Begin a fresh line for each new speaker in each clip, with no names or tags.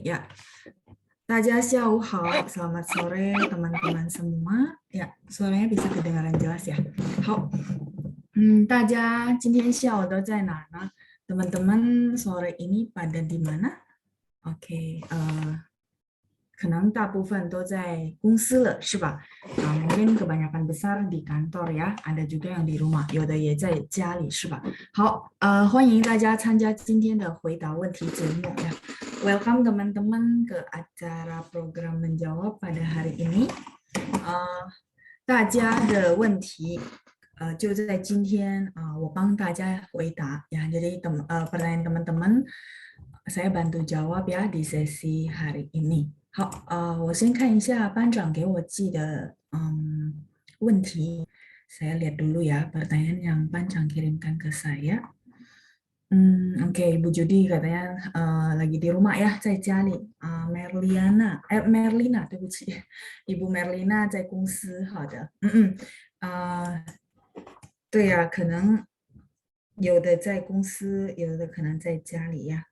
Ya, 大家下午好, selamat sore teman-teman semua. Ya, suaranya bisa kedengaran jelas ya. 好，大家今天下午都在哪儿呢？teman-teman sore ini pada di mana? Oke, 可能大部分都在公司了，是吧？ mungkin kebanyakan besar di kantor ya，ada juga yang di rumah，有的也在家里，是吧？好，欢迎大家参加今天的回答问题节目呀。Welcome teman-teman ke acara program menjawab pada hari ini. 大家的问题就在今天我帮大家回答ya. Jadi pertanyaan teman-teman saya bantu jawab ya di sesi hari ini. 好，我先看一下班长给我寄的问题，saya lihat dulu ya pertanyaan yang 班长 kirimkan ke saya. Oke, Ibu Judi katanya lagi di rumah ya, 在家里. Merlina, 对不起, Ibu Merlina 在公司，好的，对呀，可能有的在公司，有的可能在家里呀。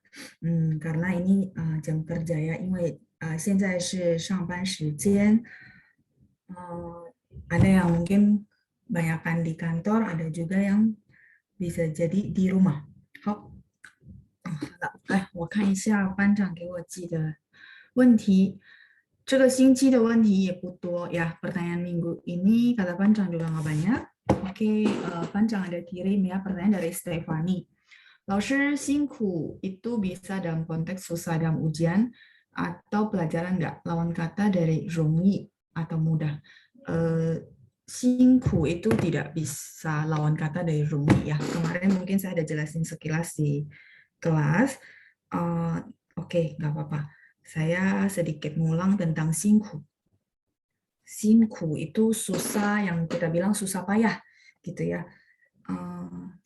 karena ini jam kerja ya, 因为现在是上班时间, ada yang mungkin banyakkan di kantor, ada juga yang bisa jadi di rumah. 好，来，我看一下班长给我寄的问题。这个星期的问题也不多ya. Pertanyaan minggu ini kata Panjang juga nggak banyak. Oke, Panjang ada kirim ya pertanyaan dari Stefani. 老师辛苦 itu bisa dalam konteks susah dalam ujian atau pelajaran nggak? Lawan kata dari 容易 atau mudah. 辛苦 itu tidak bisa lawan kata dari 容易 ya. Kemarin mungkin saya ada jelasin sekilas di kelas. Oke, nggak apa-apa. Saya sedikit ngulang tentang singku. Singku itu susah, yang kita bilang susah payah, gitu ya.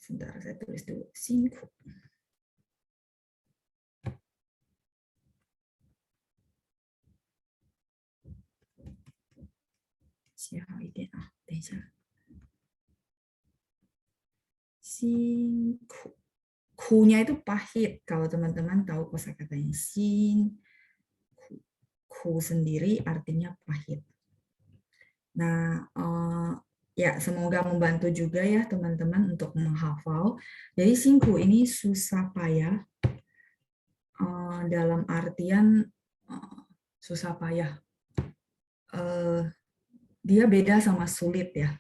Sebentar, saya tulis dulu. Singku. Singku. Kunya itu pahit. Kalau teman-teman tahu kosakatanya sin, ku sendiri artinya pahit. Nah, ya semoga membantu juga ya teman-teman untuk menghafal. Jadi singku ini susah payah dalam artian susah payah. Dia beda sama sulit ya.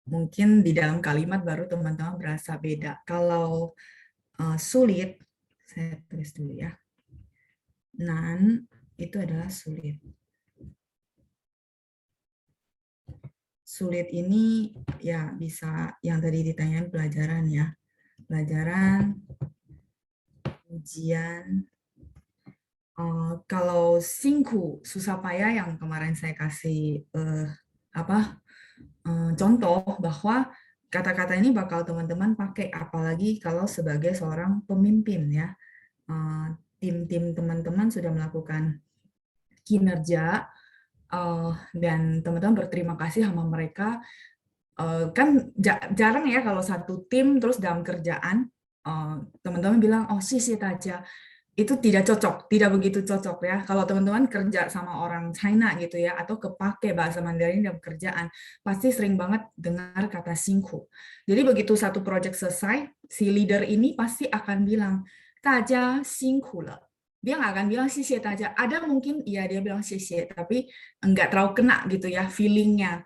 Mungkin di dalam kalimat baru teman-teman berasa beda. Kalau sulit, saya tulis dulu ya. Nan itu adalah sulit. Sulit ini ya bisa yang tadi ditanyain pelajaran ya. Pelajaran, ujian. Kalau singku, susah payah yang kemarin saya kasih contoh bahwa kata-kata ini bakal teman-teman pakai apalagi kalau sebagai seorang pemimpin ya. Tim-tim teman-teman sudah melakukan kinerja dan teman-teman berterima kasih sama mereka. Kan jarang ya kalau satu tim terus dalam kerjaan teman-teman bilang oh sih aja. Itu tidak cocok, tidak begitu cocok ya. Kalau teman-teman kerja sama orang China gitu ya, atau kepake bahasa Mandarin dalam kerjaan, pasti sering banget dengar kata singku. Jadi begitu satu proyek selesai, si leader ini pasti akan bilang, 大家辛苦了. Dia nggak akan bilang 谢谢大家. Ada mungkin, ya dia bilang 谢谢, tapi nggak terlalu kena gitu ya, feelingnya.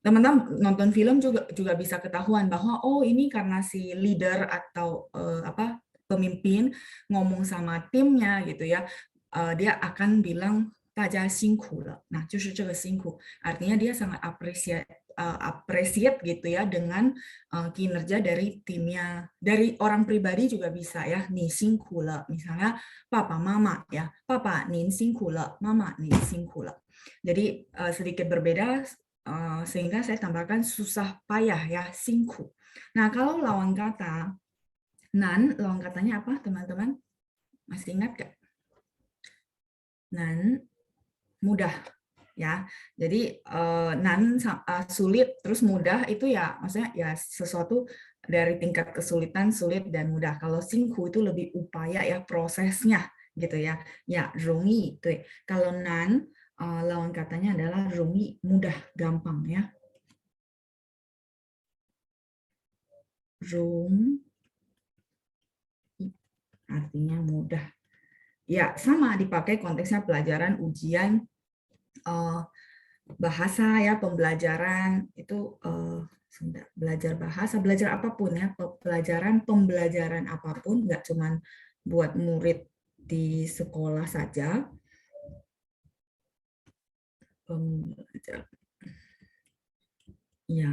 Teman-teman nonton film juga bisa ketahuan bahwa oh ini karena si leader atau pemimpin ngomong sama timnya gitu ya, dia akan bilang 大家辛苦了. Nah, 就是这个辛苦. Artinya dia sangat appreciate gitu ya dengan kinerja dari timnya. Dari orang pribadi juga bisa ya, 你辛苦了. Misalnya papa mama ya, papa 您辛苦了, mama 您辛苦了. Jadi sedikit berbeda sehingga saya tambahkan susah payah ya, 辛苦. Nah, kalau lawan kata nan, lawan katanya apa teman-teman? Masih ingat gak? Nan, mudah ya. Jadi nan sulit terus mudah itu ya maksudnya ya sesuatu dari tingkat kesulitan, sulit dan mudah. Kalau singhu itu lebih upaya ya prosesnya gitu ya. Ya, rungi. Kalau nan lawan katanya adalah rungi, mudah, gampang ya. Rung artinya mudah. Ya, sama dipakai konteksnya pelajaran ujian bahasa ya, pembelajaran itu belajar bahasa, belajar apapun ya, pembelajaran apapun, nggak cuma buat murid di sekolah saja. Ya,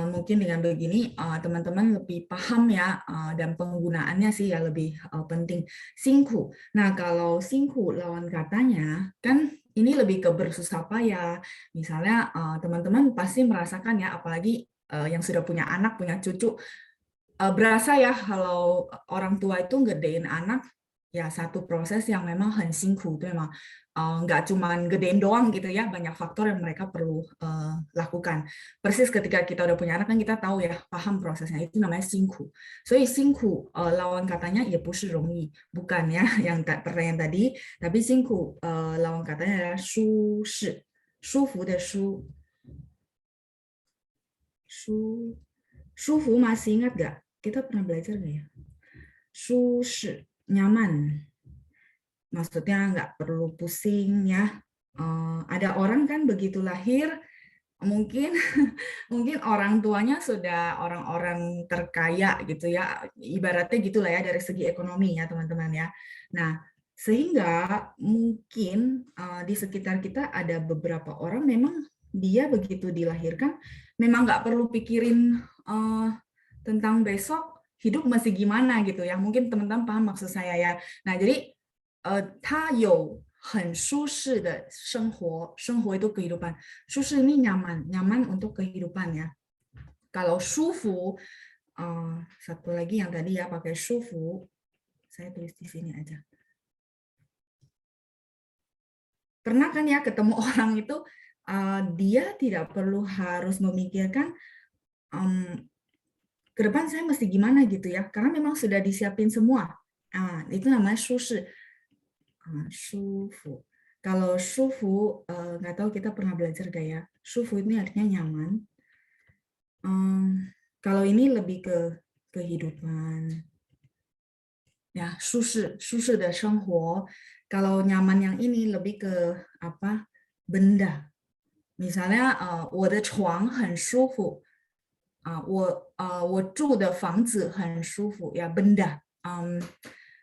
mungkin dengan begini teman-teman lebih paham ya dan penggunaannya sih ya lebih penting. Singku. Nah, kalau singku lawan katanya kan ini lebih ke bersusah payah. Misalnya teman-teman pasti merasakan ya, apalagi yang sudah punya anak, punya cucu, berasa ya kalau orang tua itu gedein anak ya satu proses yang memang hensingku itu memang nggak cuma gedein doang gitu ya, banyak faktor yang mereka perlu lakukan. Persis ketika kita udah punya anak kan kita tahu ya, paham prosesnya, itu namanya singku. So singku lawan katanya ya 不是容易, bukan ya yang pertanyaan tadi, tapi singku lawan katanya adalah 舒适, 舒服的舒, 舒服 masih ingat gak? Kita pernah belajar nggak ya? 舒适 nyaman, maksudnya nggak perlu pusing ya. Ada orang kan begitu lahir mungkin mungkin orang tuanya sudah orang-orang terkaya gitu ya, ibaratnya gitulah ya dari segi ekonomi ya teman-teman ya. Nah, sehingga mungkin di sekitar kita ada beberapa orang memang dia begitu dilahirkan memang nggak perlu pikirin tentang besok hidup masih gimana gitu ya. Mungkin teman-teman paham maksud saya ya. Nah, jadi 他有很舒适的生活，生活 itu kehidupan. 舒适 ini nyaman, nyaman untuk kehidupan ya. Kalau 舒服, satu lagi yang tadi ya pakai 舒服, saya tulis di sini aja. Pernah kan ya ketemu orang itu dia tidak perlu harus memikirkan ke depan saya mesti gimana gitu ya, karena memang sudah disiapin semua. Itu namanya 舒适. 舒服. Kalau 舒服, nggak tahu kita pernah belajar gak ya? 舒服ini artinya nyaman. Kalau ini lebih ke kehidupan. Ya, 舒适的生活. Kalau nyaman yang ini lebih ke apa? Benda. Misalnya, 我的床很舒服. 我住的房子很舒服. Ya, benda.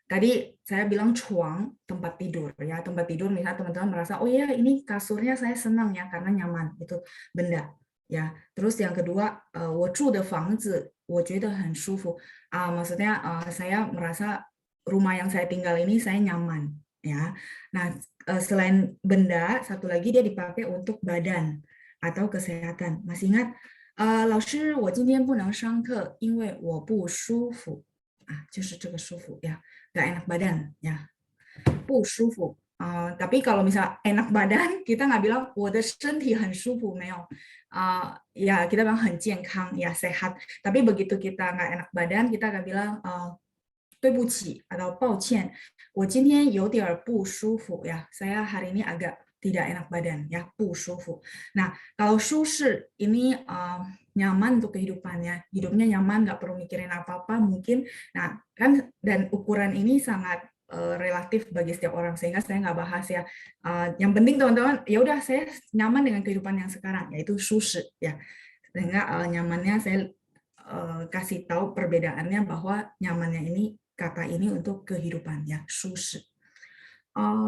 Tadi saya bilang cuang, tempat tidur ya, tempat tidur misalnya teman-teman merasa oh ya ini kasurnya saya senang ya karena nyaman, itu benda ya. Terus yang kedua 我住的房子我觉得很舒服, maksudnya saya merasa rumah yang saya tinggal ini saya nyaman ya. Nah, selain benda satu lagi dia dipakai untuk badan atau kesehatan. Masih ingat 老师我今天不能上课因为我不舒服,就是这个舒服ya, nggak enak badan ya, 不舒服. Tapi kalau misal enak badan kita nggak bilang 我的身体很舒服, 没有, ya kita bilang 很健康 ya, sehat. Tapi begitu kita nggak enak badan kita akan bilang 对不起 atau 抱歉我今天有点不舒服 ya, saya hari ini agak tidak enak badan ya, 不舒服. Nah, kalau 舒适 ini nyaman untuk kehidupannya, hidupnya nyaman, nggak perlu mikirin apa-apa mungkin. Nah, kan dan ukuran ini sangat relatif bagi setiap orang sehingga saya nggak bahas ya. Yang penting teman-teman, ya udah saya nyaman dengan kehidupan yang sekarang, yaitu 舒适 ya. Sehingga nyamannya saya kasih tahu perbedaannya bahwa nyamannya ini kata ini untuk kehidupan ya, 舒适.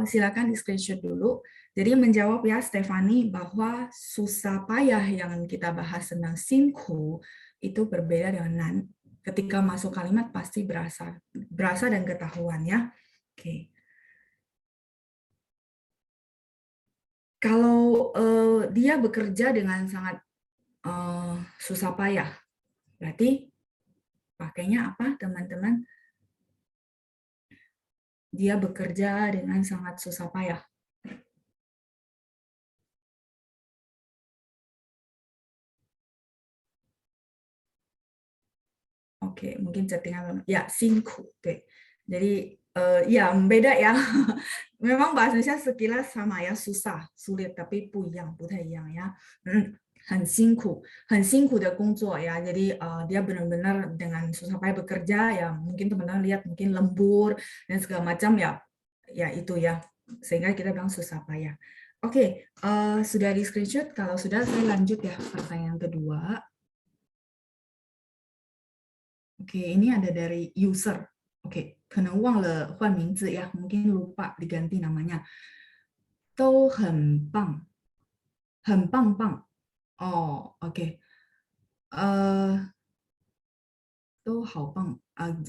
Silakan di screenshot dulu. Jadi menjawab ya Stefani bahwa susah payah yang kita bahas tentang singku itu berbeda dengan nan. Ketika masuk kalimat pasti berasa dan ketahuan ya. Oke. Kalau dia bekerja dengan sangat susah payah, berarti pakainya apa teman-teman? Dia bekerja dengan sangat susah payah. Oke. Oke, mungkin chattingan ya singku. Oke. Jadi ya beda ya. Memang bahasa Indonesia sekilas sama ya, susah, sulit, tapi 不一样ya. 很辛苦的工作 ya. Jadi dia benar-benar dengan susah payah bekerja ya. Mungkin teman-teman lihat mungkin lembur dan segala macam ya. Ya itu ya. Sehingga kita bilang susah payah. Oke, sudah di screenshot. Kalau sudah, saya lanjut ya pertanyaan kedua. Oke, ini ada dari user. Oke, 可能忘了换名字 ya, mungkin lupa diganti namanya. 都很棒，很棒棒。哦，oke. 都好棒.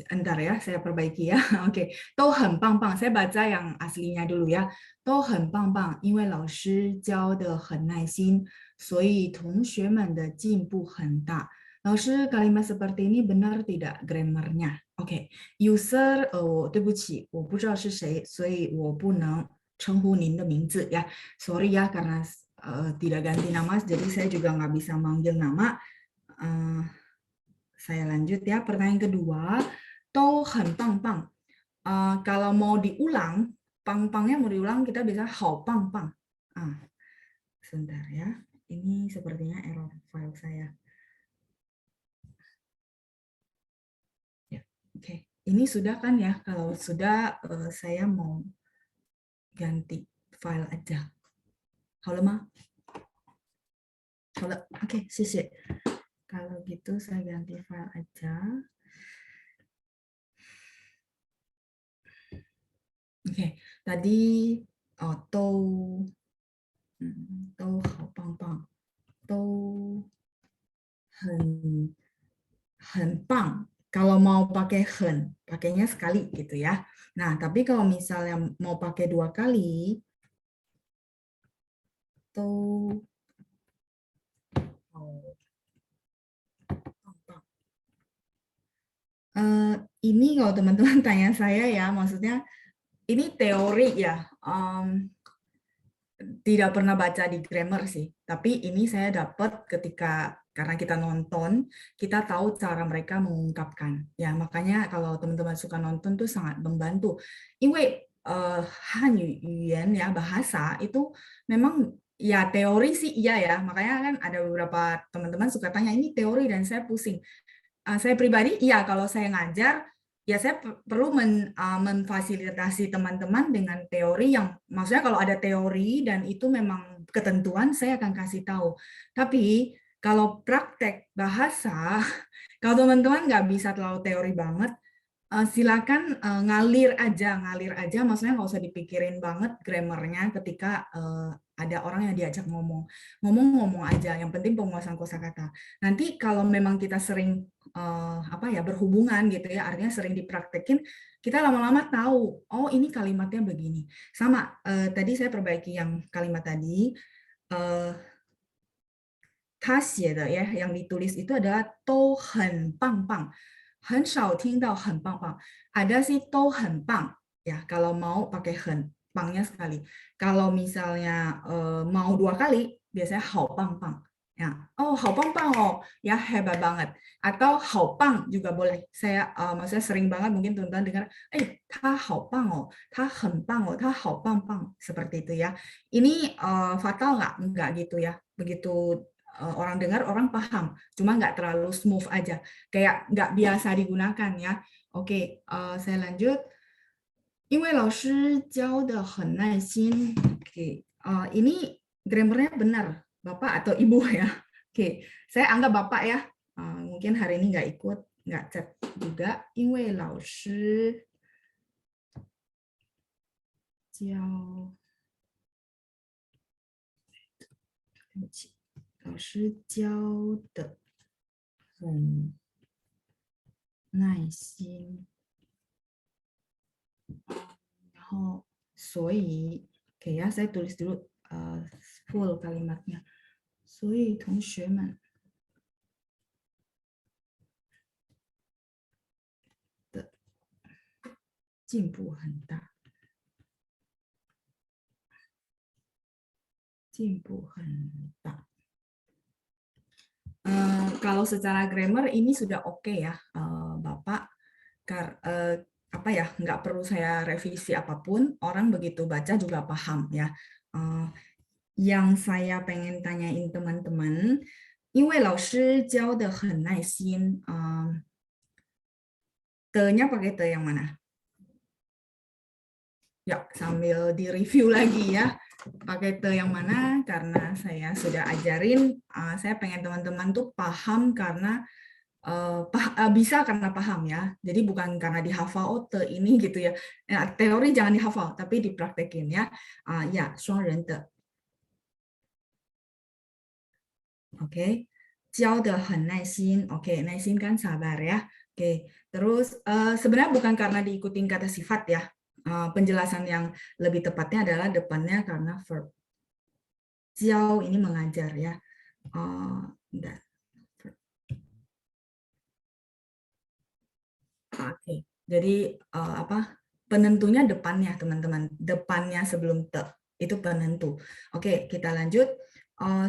Entar ya, saya perbaiki ya. Oke, 都很棒棒. Saya baca yang aslinya dulu ya. 都很棒棒，因为老师教的很耐心，所以同学们的进步很大。老师 kalimat seperti ini benar tidak grammarnya? Oke, user 对不起，我不知道是谁，所以我不能称呼您的名字ya. Sorry ya karena tidak ganti nama, jadi saya juga nggak bisa manggil nama. Saya lanjut ya, pertanyaan kedua. 都很棒棒. Kalau mau diulang, pang-pangnya mau diulang kita bisa 好棒棒. Sebentar ya. Ini sepertinya error file saya. Ya, oke. Ini sudah kan ya? Kalau sudah, saya mau ganti file aja. 好了吗? 好了. Oke, 谢谢. Kalau gitu saya ganti file aja. Oke, tadi 都好棒棒，都很棒。Kalau mau pakai 很, pakainya sekali gitu ya. Nah, tapi kalau misalnya mau pakai 2 kali, 都好棒棒. Ini kalau teman-teman tanya saya ya, maksudnya ini teori ya. Tidak pernah baca di grammar sih, tapi ini saya dapat ketika karena kita nonton, kita tahu cara mereka mengungkapkan. Ya, makanya kalau teman-teman suka nonton tuh sangat membantu. 因为汉语言 ya bahasa itu memang ya teori sih iya ya, makanya kan ada beberapa teman-teman suka tanya ini teori dan saya pusing. Saya pribadi, iya kalau saya ngajar, ya saya perlu memfasilitasi teman-teman dengan teori yang, maksudnya kalau ada teori dan itu memang ketentuan, saya akan kasih tahu. Tapi kalau praktek bahasa, kalau teman-teman nggak bisa terlalu teori banget, silakan ngalir aja, maksudnya nggak usah dipikirin banget grammarnya ketika ada orang yang diajak ngomong aja, yang penting penguasaan kosakata. Nanti kalau memang kita sering berhubungan gitu ya, artinya sering dipraktekin, kita lama-lama tahu, oh ini kalimatnya begini. Sama tadi saya perbaiki yang kalimat tadi, 他写的 ya, yang ditulis itu adalah 都很棒棒。很少听到很棒棒. Ada sih 都很棒 ya, kalau mau pakai 很 pangnya sekali. Kalau misalnya mau 2 kali, biasanya 好棒棒 ya. Oh, 好棒棒 oh, ya hebat banget. Atau 好棒 juga boleh. Saya maksudnya sering banget mungkin teman-teman dengar, 他好棒 oh, 他很棒 oh, 他好棒棒, seperti itu ya. Ini fatal nggak? Nggak gitu ya. Begitu orang dengar, orang paham, cuma nggak terlalu smooth aja, kayak nggak biasa digunakan ya. Oke, saya lanjut. 因为老师教的很耐心. Oke, ini grammarnya benar, Bapak atau Ibu ya. Oke, saya anggap Bapak ya. Mungkin hari ini nggak ikut, nggak chat juga. 因为老师教，对不起。老师教的很耐心，然后所以 oke ya, saya tulis dulu full kalimatnya. 所以同学们的进步很大，进步很大。kalau secara grammar ini sudah oke ya, Bapak, apa ya, nggak perlu saya revisi apapun, orang begitu baca juga paham ya. Yang saya pengen tanyain teman-teman, 因为老师教的很耐心, te-nya pakai te yang mana? Ya, sambil di-review lagi ya. Pakai te yang mana? Karena saya sudah ajarin, saya pengen teman-teman tuh paham karena bisa karena paham ya. Jadi bukan karena dihafal, oh te ini gitu ya. Teori jangan dihafal, tapi dipraktekin ya. Ya, 双人的. Oke. 教得很耐心. Oke, 耐心kan sabar ya. Oke. Terus sebenarnya bukan karena diikutin kata sifat ya. Penjelasan yang lebih tepatnya adalah depannya karena verb. 教 ini mengajar ya. Oke. Jadi apa? Penentunya depannya, teman-teman. Depannya sebelum te. Itu penentu. Oke, kita lanjut.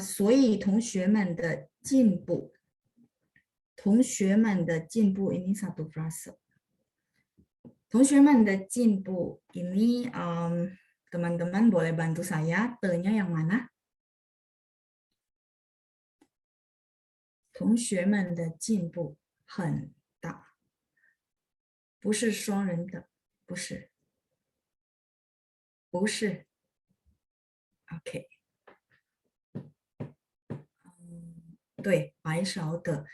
所以同学们的进步. 同学们的进步 ini satu frase. 同学们的进步 ini teman-teman boleh bantu saya, te-nya yang mana? 同学们的进步很大，不是双人的，不是，不是。OK， 对，白勺的。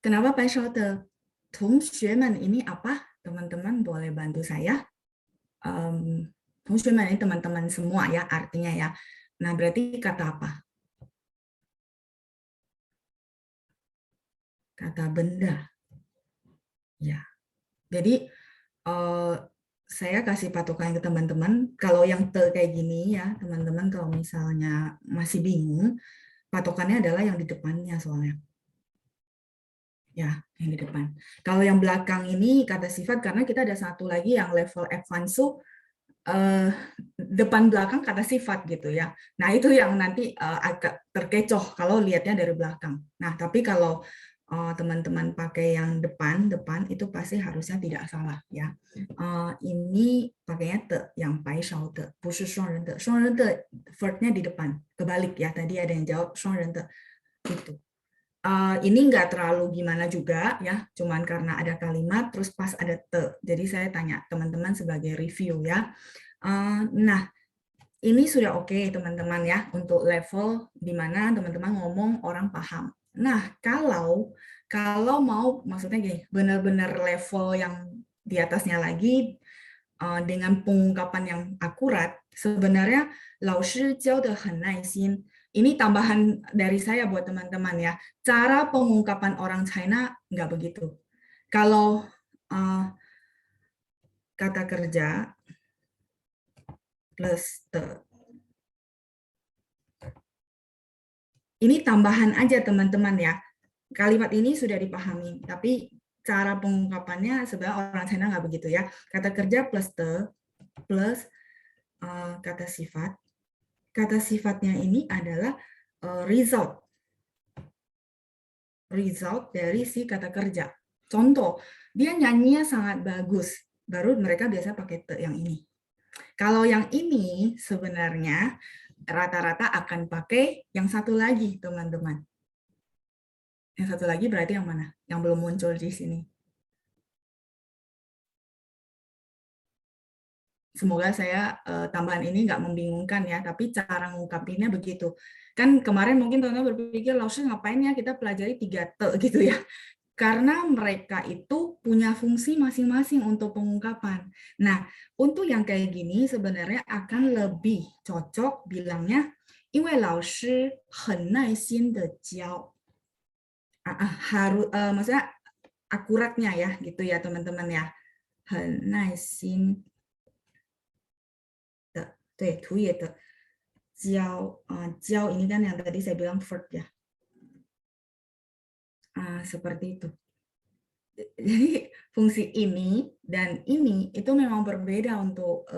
Kenapa 白勺的？同学们 ini apa? Teman-teman boleh bantu saya. 同学们 ini teman-teman semua ya artinya ya. Nah berarti kata apa? Kata benda. Ya. Jadi saya kasih patokan ke teman-teman. Kalau yang te kayak gini ya teman-teman, kalau misalnya masih bingung, patokannya adalah yang di depannya soalnya. Ya, yang di depan. Kalau yang belakang ini kata sifat karena kita ada satu lagi yang level advance, depan belakang kata sifat gitu ya. Nah, itu yang nanti agak terkecoh kalau lihatnya dari belakang. Nah, tapi kalau teman-teman pakai yang depan itu pasti harusnya tidak salah ya. Ini pakainya te, yang pai shao de, 不是双人的. 双人的 verb-nya di depan. Kebalik ya, tadi ada yang jawab 双人的. Gitu. Ini nggak terlalu gimana juga ya, cuman karena ada kalimat terus pas ada te. Jadi saya tanya teman-teman sebagai review ya. Nah, ini sudah oke teman-teman ya untuk level di mana teman-teman ngomong orang paham. Nah, kalau mau maksudnya gini, benar-benar level yang di atasnya lagi dengan pengungkapan yang akurat, sebenarnya 老师教得很耐心. Ini tambahan dari saya buat teman-teman ya. Cara pengungkapan orang China nggak begitu. Kalau kata kerja plus te. Ini tambahan aja teman-teman ya. Kalimat ini sudah dipahami, tapi cara pengungkapannya sebenarnya orang China nggak begitu ya. Kata kerja plus te plus kata sifat. Kata sifatnya ini adalah result. Result dari si kata kerja. Contoh, dia nyanyinya sangat bagus. Baru mereka biasa pakai te yang ini. Kalau yang ini sebenarnya rata-rata akan pakai yang satu lagi, teman-teman. Yang satu lagi berarti yang mana? Yang belum muncul di sini. Semoga saya tambahan ini nggak membingungkan ya, tapi cara ngungkapinnya begitu. Kan kemarin mungkin teman-teman berpikir, langsung ngapain ya kita pelajari 3 te gitu ya. Karena mereka itu punya fungsi masing-masing untuk pengungkapan. Nah, untuk yang kayak gini sebenarnya akan lebih cocok bilangnya, 因为老师很耐心地教. Harus maksudnya akuratnya ya gitu ya teman-teman ya. 很耐心 对, 图也的 教, 教 ini kan yang tadi saya bilang verb ya. Seperti itu. Jadi fungsi ini dan ini itu memang berbeda untuk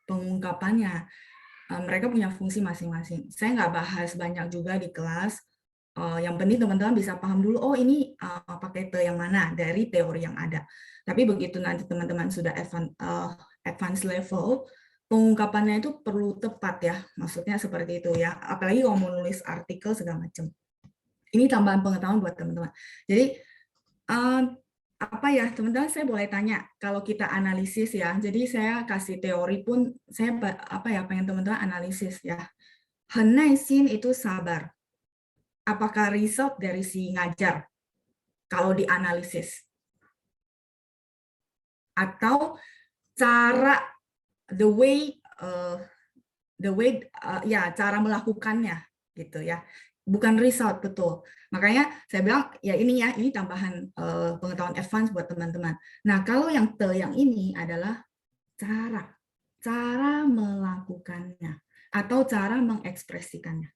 pengungkapannya. Mereka punya fungsi masing-masing. Saya nggak bahas banyak juga di kelas. Yang penting teman-teman bisa paham dulu, oh ini pakai te yang mana dari teori yang ada. Tapi begitu nanti teman-teman sudah advanced level, pengungkapannya itu perlu tepat ya, maksudnya seperti itu ya. Apalagi kalau mau nulis artikel segala macam. Ini tambahan pengetahuan buat teman-teman. Jadi apa ya teman-teman, saya boleh tanya kalau kita analisis ya. Jadi saya kasih teori pun saya pengen teman-teman analisis ya. 很耐心 itu sabar. Apakah result dari si ngajar kalau dianalisis? Atau cara the way cara melakukannya gitu ya, bukan result, betul. Makanya saya bilang ya ini tambahan pengetahuan advance buat teman-teman. Nah kalau yang ini adalah cara melakukannya atau cara mengekspresikannya.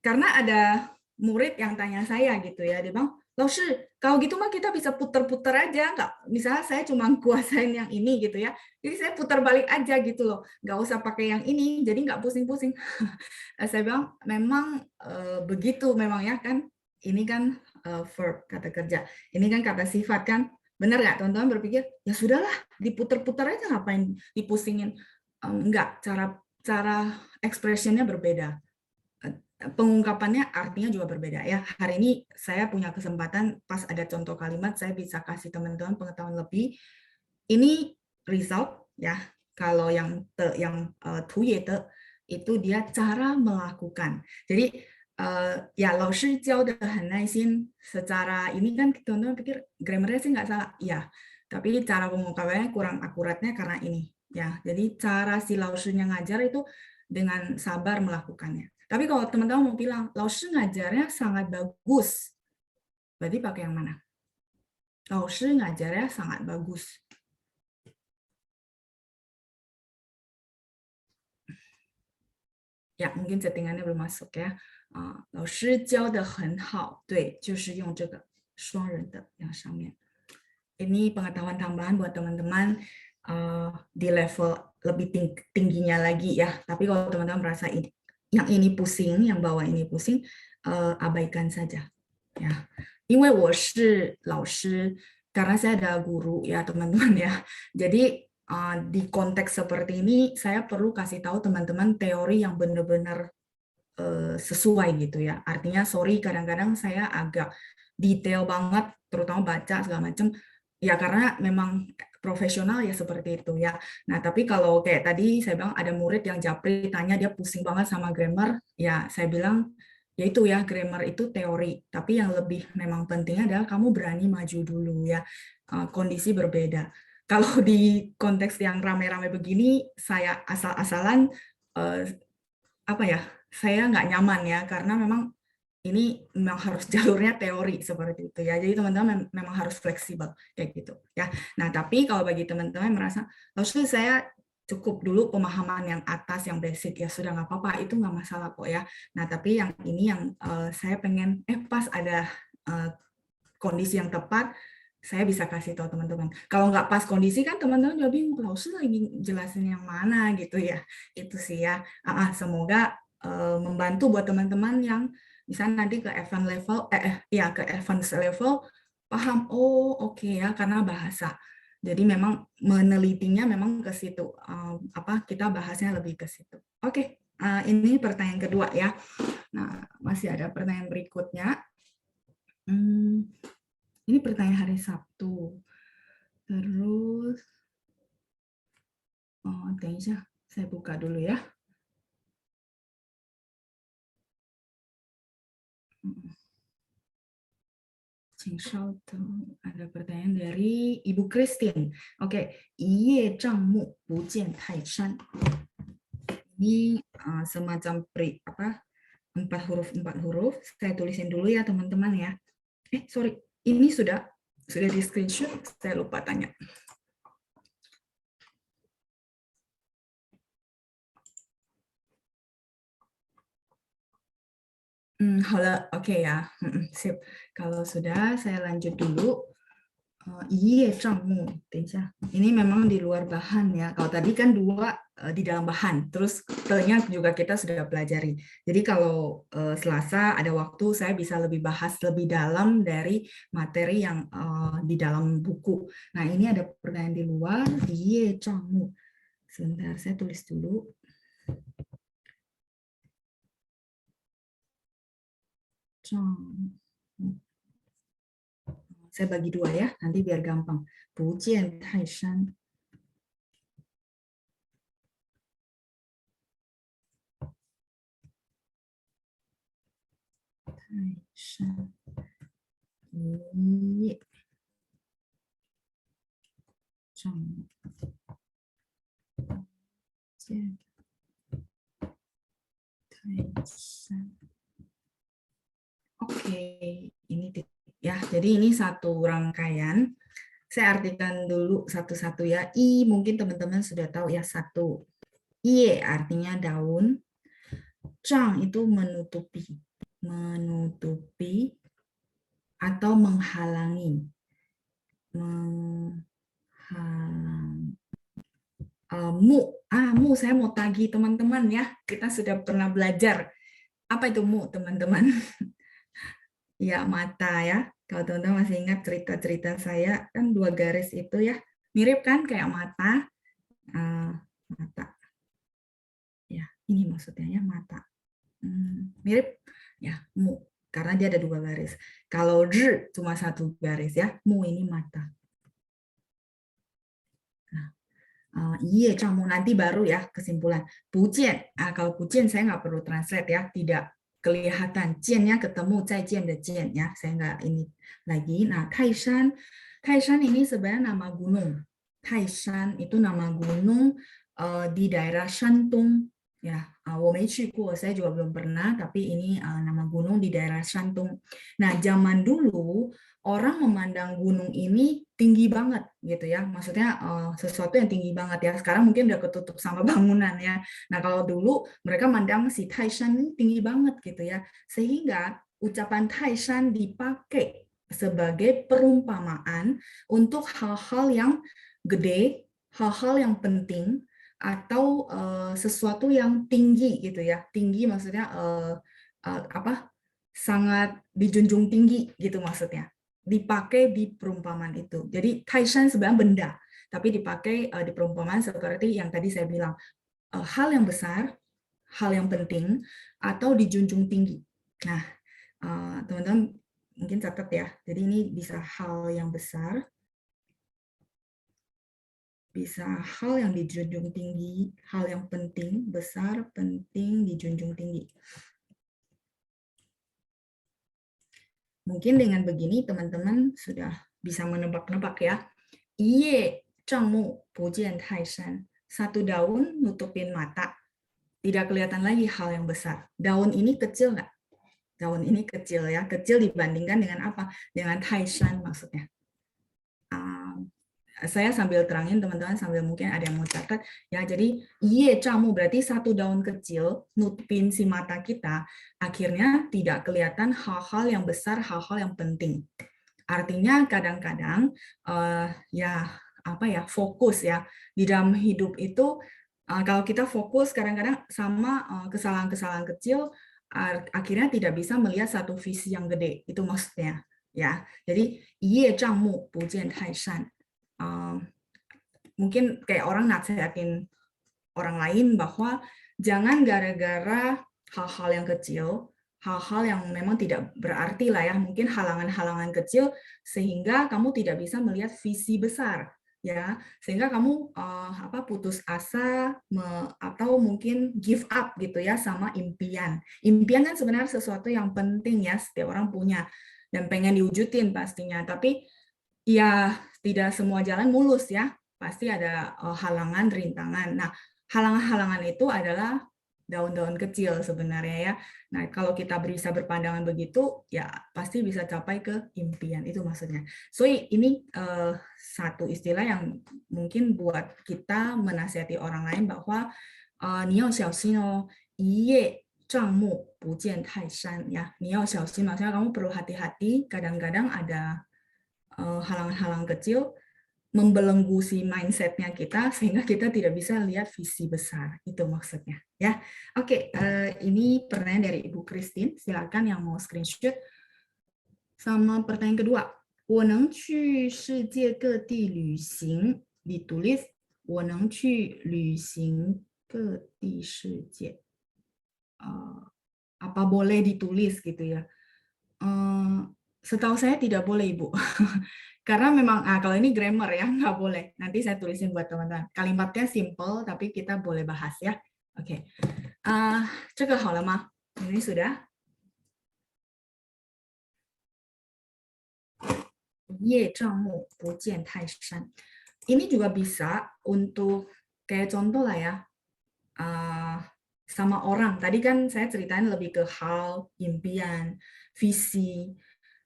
Karena ada murid yang tanya saya gitu ya, dia bilang, Laoshi, kalau gitu mah kita bisa puter-puter aja, nggak? Misalnya saya cuma kuasain yang ini gitu ya, jadi saya putar balik aja gitu loh, nggak usah pakai yang ini, jadi nggak pusing-pusing. Saya bilang memang begitu memang ya kan, ini kan verb kata kerja, ini kan kata sifat kan, benar nggak teman-teman berpikir ya sudahlah diputer-puter aja ngapain dipusingin? Enggak, cara expressionnya berbeda. Pengungkapannya artinya juga berbeda ya. Hari ini saya punya kesempatan pas ada contoh kalimat saya bisa kasih teman-teman pengetahuan lebih. Ini result ya. Kalau yang tuyete itu dia cara melakukan. Jadi ya 老师教得很耐心 secara ini kan teman-teman pikir grammarnya sih nggak salah. Ya, tapi cara pengungkapannya kurang akuratnya karena ini ya. Jadi cara si 老师nya ngajar itu dengan sabar melakukannya. Tapi kalau teman-teman mau bilang, Laoshi ngajarnya sangat bagus, berarti pakai yang mana? Laoshi ngajarnya sangat bagus. Ya, mungkin settingannya belum masuk ya. 老师教得很好，对，就是用这个双人的yang 上面。Ini pengetahuan tambahan buat teman-teman di level lebih tingginya lagi ya. Tapi kalau teman-teman merasa yang ini pusing, yang bawah ini pusing, abaikan saja. Ya, 因为我是老师, karena saya ada guru ya teman-teman ya. Jadi di konteks seperti ini saya perlu kasih tahu teman-teman teori yang benar-benar sesuai gitu ya. Artinya sorry kadang-kadang saya agak detail banget, terutama baca segala macam. Ya karena memang profesional ya seperti itu ya. Nah tapi kalau kayak tadi saya bilang ada murid yang japri tanya dia pusing banget sama grammar, ya saya bilang ya itu ya grammar itu teori. Tapi yang lebih memang pentingnya adalah kamu berani maju dulu ya. Kondisi berbeda. Kalau di konteks yang rame-rame begini, saya asal-asalan apa ya? Saya nggak nyaman ya karena memang ini memang harus jalurnya teori seperti itu ya. Jadi teman-teman memang harus fleksibel kayak gitu ya. Nah, tapi kalau bagi teman-teman merasa, "Lalu saya cukup dulu pemahaman yang atas, yang basic ya sudah nggak apa-apa, itu nggak masalah kok ya." Nah, tapi yang ini yang saya pengen pas ada kondisi yang tepat, saya bisa kasih tahu teman-teman. Kalau nggak pas kondisi kan teman-teman juga bingung, "Lalu lagi jelasin yang mana?" gitu ya. Itu sih ya. Semoga membantu buat teman-teman yang misalnya nanti ke advance level ke advance level paham oke ya karena bahasa. Jadi memang menelitinya memang ke situ kita bahasnya lebih ke situ. Oke, ini pertanyaan kedua ya. Nah, masih ada pertanyaan berikutnya. Ini pertanyaan hari Sabtu. Terus 等一下 saya buka dulu ya. Ada pertanyaan dari Ibu Christine. Oke, 一叶障目不见泰山. Ini semacam empat huruf. Saya tulisin dulu ya teman-teman ya. Sorry, ini sudah di screenshot. Saya lupa tanya. Halo, oke ya. Sip. Kalau sudah, saya lanjut dulu. Iya, Cangmu. Ini memang di luar bahan ya. Kalau tadi kan dua di dalam bahan. Terus te-nya juga kita sudah pelajari. Jadi kalau Selasa ada waktu saya bisa lebih bahas lebih dalam dari materi yang di dalam buku. Nah, ini ada pertanyaan di luar. Iya, Cangmu. Sebentar, saya tulis dulu. Cangmu. Saya bagi dua ya, nanti biar gampang. Bujian Taishan. Taishan. Iya. Cangmu. Taishan. Oke, ini ya. Jadi ini satu rangkaian. Saya artikan dulu satu-satu ya. I mungkin teman-teman sudah tahu ya satu. Ie artinya daun. Zhang itu menutupi, menutupi atau menghalangi, menghalangi. Mu saya mau tagih teman-teman ya. Kita sudah pernah belajar. Apa itu mu teman-teman? Ya, mata ya. Kalau teman-teman masih ingat cerita-cerita saya, kan dua garis itu ya. Mirip kan kayak mata. Mata. Ya, ini maksudnya ya mata. Mirip ya, mu. Karena dia ada dua garis. Kalau zhi cuma satu garis ya. Mu ini mata. Iya, kamu nanti baru ya kesimpulan. Pujian, kalau pujian saya nggak perlu translate ya, tidak kelihatan. Jiannya ketemu, zaijian de jian ya, saya nggak ini lagi. Nah, Taishan, Taishan ini sebenarnya nama gunung. Taishan itu nama gunung di daerah Shantung. Ya, 我没去过, saya juga belum pernah, tapi ini nama gunung di daerah Shantung. Nah, zaman dulu orang memandang gunung ini tinggi banget gitu ya, maksudnya sesuatu yang tinggi banget ya. Sekarang mungkin udah ketutup sama bangunan ya. Nah kalau dulu mereka mandang si Taishan ini tinggi banget gitu ya, sehingga ucapan Taishan dipakai sebagai perumpamaan untuk hal-hal yang gede, hal-hal yang penting, atau sesuatu yang tinggi gitu ya. Tinggi maksudnya apa? Sangat dijunjung tinggi gitu maksudnya, dipakai di perumpamaan itu. Jadi Taishan sebenarnya benda, tapi dipakai di perumpamaan seperti yang tadi saya bilang, hal yang besar, hal yang penting, atau dijunjung tinggi. Nah, teman-teman mungkin catat ya. Jadi ini bisa hal yang besar, bisa hal yang dijunjung tinggi, hal yang penting, besar, penting, dijunjung tinggi. Mungkin dengan begini teman-teman sudah bisa menebak-nebak ya. Iye zhengmu bujian taishan. Satu daun nutupin mata. Tidak kelihatan lagi hal yang besar. Daun ini kecil nggak? Daun ini kecil ya. Kecil dibandingkan dengan apa? Dengan taishan maksudnya. Saya sambil terangin teman-teman, sambil mungkin ada yang mau catat ya. Jadi iye zhengmu berarti satu daun kecil nutupin si mata kita, akhirnya tidak kelihatan hal-hal yang besar, hal-hal yang penting. Artinya kadang-kadang ya apa ya, fokus ya di dalam hidup itu, kalau kita fokus kadang-kadang sama kesalahan-kesalahan kecil, akhirnya tidak bisa melihat satu visi yang gede, itu maksudnya ya. Jadi ye zhangmu bujian taishan. Mungkin kayak orang nasihatin orang lain bahwa jangan gara-gara hal-hal yang kecil, hal-hal yang memang tidak berarti lah ya, mungkin halangan-halangan kecil sehingga kamu tidak bisa melihat visi besar ya, sehingga kamu putus asa atau mungkin give up gitu ya sama impian. Impian kan sebenarnya sesuatu yang penting ya, setiap orang punya dan pengen diwujudin pastinya, tapi ya tidak semua jalan mulus ya, pasti ada halangan, rintangan. Nah, halangan-halangan itu adalah daun-daun kecil sebenarnya ya. Nah, kalau kita bisa berpandangan begitu, ya pasti bisa capai ke impian, itu maksudnya. So, ini satu istilah yang mungkin buat kita menasihati orang lain bahwa ni yao xiaoxin oh, iye zhangmu bujian taishan ya. Ni yao xiaoxin maksudnya kamu perlu hati-hati, kadang-kadang ada halangan-halangan kecil membelenggu si mindsetnya kita sehingga kita tidak bisa lihat visi besar. Itu maksudnya ya. Oke, ini pertanyaan dari Ibu Christine. Silakan yang mau screenshot. Sama pertanyaan kedua, 我能去世界各地旅行 ditulis 我能去旅行各地世界. Apa boleh ditulis gitu ya? Setahu saya tidak boleh, Ibu. Karena memang, kalau ini grammar ya, nggak boleh. Nanti saya tulisin buat teman-teman. Kalimatnya simple, tapi kita boleh bahas ya. Oke. 这个好了吗? Ini sudah? 夜障目不见泰山. Ini juga bisa untuk kayak contoh lah ya. Sama orang. Tadi kan saya ceritain lebih ke hal, impian, visi.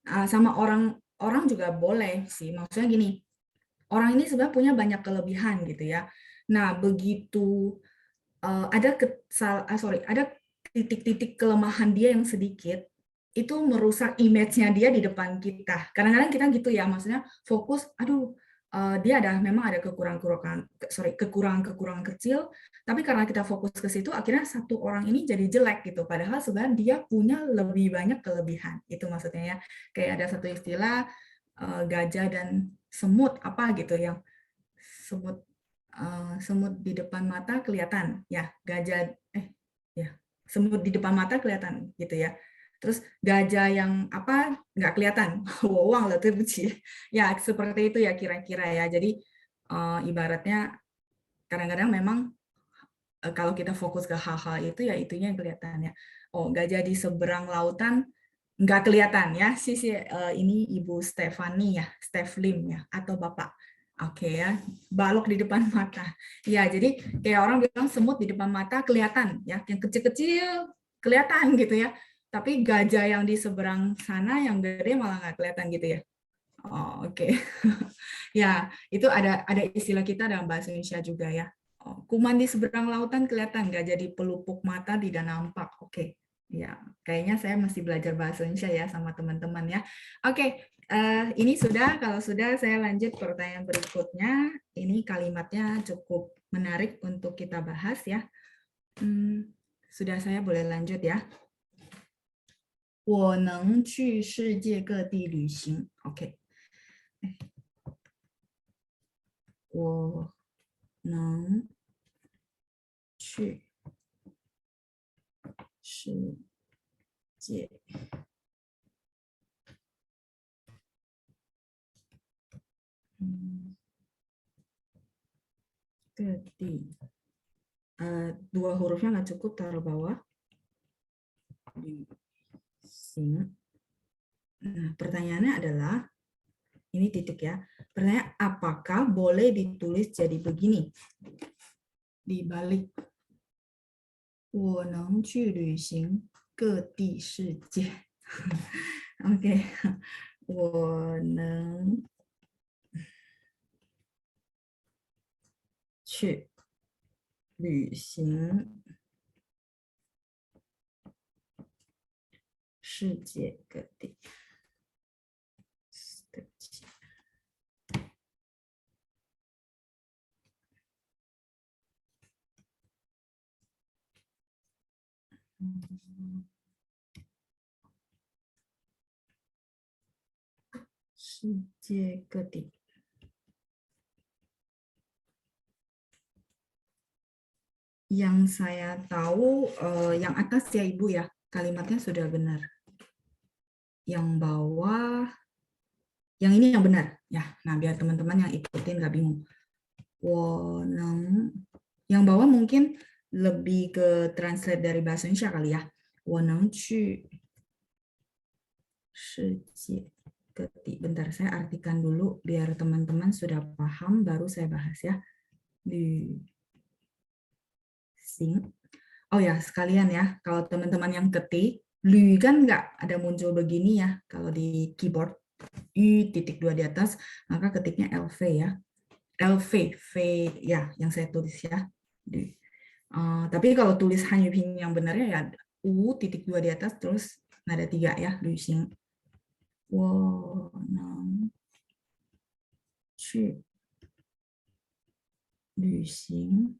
Sama orang juga boleh sih. Maksudnya gini, orang ini sebenarnya punya banyak kelebihan gitu ya. Nah, begitu ada titik-titik kelemahan dia yang sedikit, itu merusak image-nya dia di depan kita. Kadang-kadang kita gitu ya, maksudnya fokus, aduh, dia memang ada kekurangan kecil, tapi karena kita fokus ke situ, akhirnya satu orang ini jadi jelek gitu. Padahal sebenarnya dia punya lebih banyak kelebihan. Itu maksudnya ya. Kayak ada satu istilah gajah dan semut apa gitu yang semut di depan mata kelihatan ya, semut di depan mata kelihatan gitu ya. Terus gajah yang apa nggak kelihatan. Wawang lah ya seperti itu ya kira-kira ya. Jadi ibaratnya kadang-kadang memang kalau kita fokus ke hal-hal itu ya itunya yang kelihatan ya. Oh, gajah di seberang lautan nggak kelihatan ya. Ini Ibu Stefani ya, Steflim ya, atau Bapak. Oke ya, balok di depan mata. Ya, jadi kayak orang bilang semut di depan mata kelihatan ya, yang kecil-kecil kelihatan gitu ya. Tapi gajah yang di seberang sana yang gede malah nggak kelihatan gitu ya. Oh, oke. Ya, itu ada istilah kita dalam bahasa Indonesia juga ya. Kuman di seberang lautan kelihatan nggak, jadi pelupuk mata tidak nampak. Oke. Ya, kayaknya saya masih belajar bahasa Indonesia ya sama teman-teman ya. Oke, ini sudah. Kalau sudah, saya lanjut pertanyaan berikutnya. Ini kalimatnya cukup menarik untuk kita bahas ya. Sudah, saya boleh lanjut ya. 我能去世界各地旅行. Oke. 我能去世界各地. Dua hurufnya nggak cukup, taruh bawah. Nah, pertanyaannya adalah, ini titik ya. Pertanyaan, apakah boleh ditulis jadi begini? Dibalik. 我能去旅行各地世界. Oke. 我能去旅行世界各地. 世界各地. Yang saya tahu yang atas ya Ibu ya, kalimatnya sudah benar. Yang bawah, yang ini yang benar ya. Nah, biar teman-teman yang ikutin nggak bingung. Yang bawah mungkin lebih ke translate dari bahasa Indonesia kali ya. 我能去世界各地. Bentar, saya artikan dulu biar teman-teman sudah paham, baru saya bahas ya. Oh ya, sekalian ya, kalau teman-teman yang ketik, lu kan nggak ada muncul begini ya, kalau di keyboard, U.2 di atas, maka ketiknya LV ya. LV, V ya, yang saya tulis ya. Tapi kalau tulis Hanyuping yang benarnya ya, U.2 di atas, terus nada 3 ya, Lu Xing. 我能去旅行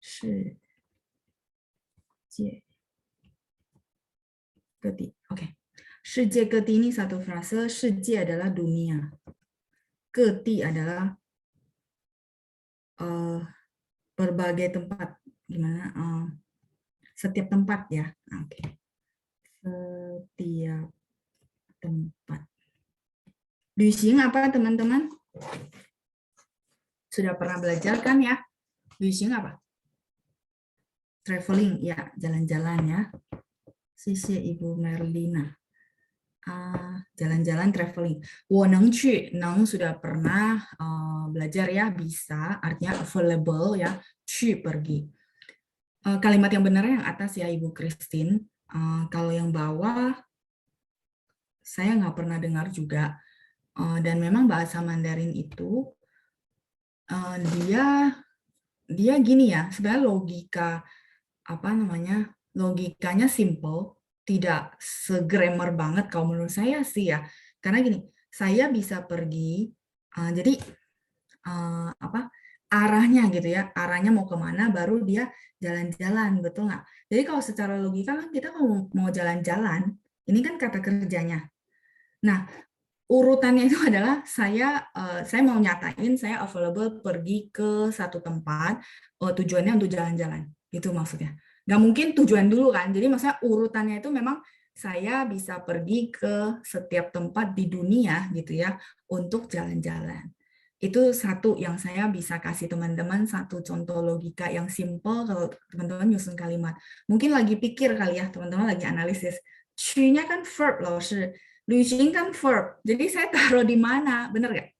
世界各地. Oke.世界各地ini satu frase, 世界 adalah dunia. Keti adalah berbagai tempat. Gimana? Setiap tempat ya. Oke. Setiap tempat. Luxing apa teman-teman? Sudah pernah belajar kan ya? Luxing apa? Traveling, ya, jalan-jalan ya. Sisi Ibu Merlina. Jalan-jalan traveling. 我能去, neng sudah pernah belajar ya, bisa, artinya available ya, 去 pergi. Kalimat yang benar yang atas ya Ibu Christine. Kalau yang bawah saya nggak pernah dengar juga. Dan memang bahasa Mandarin itu dia gini ya, sebenarnya logikanya simple, tidak se-grammar banget kalau menurut saya sih ya. Karena gini, saya bisa pergi, jadi arahnya gitu ya, arahnya mau kemana, baru dia jalan-jalan, betul nggak? Jadi kalau secara logika kan kita mau jalan-jalan, ini kan kata kerjanya. Nah, urutannya itu adalah saya mau nyatain saya available pergi ke satu tempat, tujuannya untuk jalan-jalan, itu maksudnya. Nggak mungkin tujuan dulu kan, jadi maksudnya urutannya itu memang saya bisa pergi ke setiap tempat di dunia gitu ya untuk jalan-jalan. Itu satu yang saya bisa kasih teman-teman, satu contoh logika yang simple kalau teman-teman nyusun kalimat. Mungkin lagi pikir kali ya, teman-teman lagi analisis. 去nya kan verb loh, 旅行kan verb, jadi saya taruh di mana, benar nggak?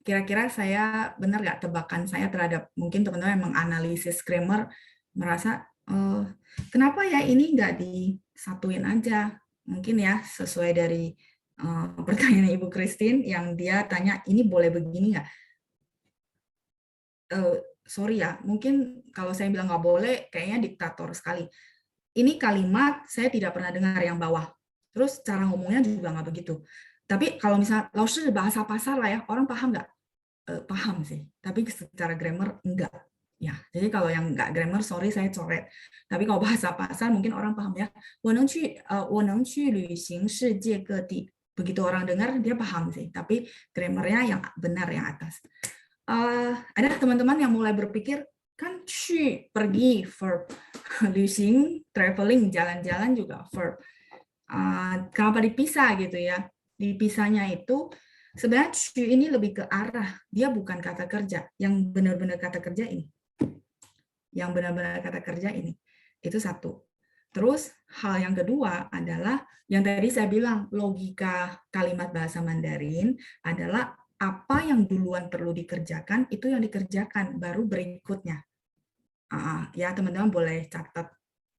Kira-kira saya benar nggak tebakan saya terhadap mungkin teman-teman yang menganalisis grammar merasa kenapa ya ini nggak disatuin aja? Mungkin ya sesuai dari pertanyaan Ibu Christine yang dia tanya ini boleh begini nggak? Sorry ya, mungkin kalau saya bilang nggak boleh, kayaknya diktator sekali. Ini kalimat saya tidak pernah dengar yang bawah. Terus cara ngomongnya juga nggak begitu. Tapi kalau misalnya Laoshi bahasa pasar lah ya, orang paham nggak? Paham sih. Tapi secara grammar enggak. Ya, jadi kalau yang nggak grammar, sorry saya coret. Tapi kalau bahasa pasar mungkin orang paham ya. 我能去旅行世界各地. Begitu orang dengar dia paham sih. Tapi grammarnya yang benar yang atas. Ada teman-teman yang mulai berpikir kan 去 pergi verb, 旅行 traveling jalan-jalan juga verb. Kenapa dipisah gitu ya? Dipisahnya itu sebenarnya 去 ini lebih ke arah, dia bukan kata kerja. Yang benar-benar kata kerja ini. Yang benar-benar kata kerja ini. Itu satu. Terus hal yang kedua adalah yang tadi saya bilang logika kalimat bahasa Mandarin adalah apa yang duluan perlu dikerjakan itu yang dikerjakan baru berikutnya. Ya teman-teman boleh catat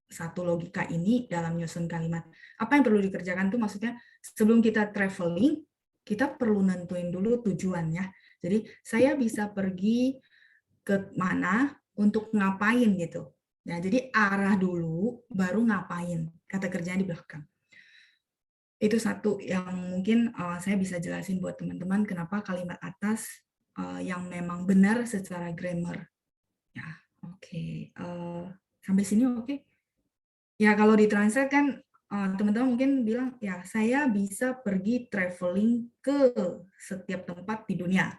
satu logika ini dalam nyusun kalimat. Apa yang perlu dikerjakan itu maksudnya sebelum kita traveling kita perlu nentuin dulu tujuannya. Jadi saya bisa pergi ke mana untuk ngapain gitu. Ya, jadi arah dulu baru ngapain. Kata kerjanya di belakang. Itu satu yang mungkin saya bisa jelasin buat teman-teman kenapa kalimat atas yang memang benar secara grammar. Ya, oke. Sampai sini oke. Ya, kalau ditranslate kan teman-teman mungkin bilang ya saya bisa pergi traveling ke setiap tempat di dunia.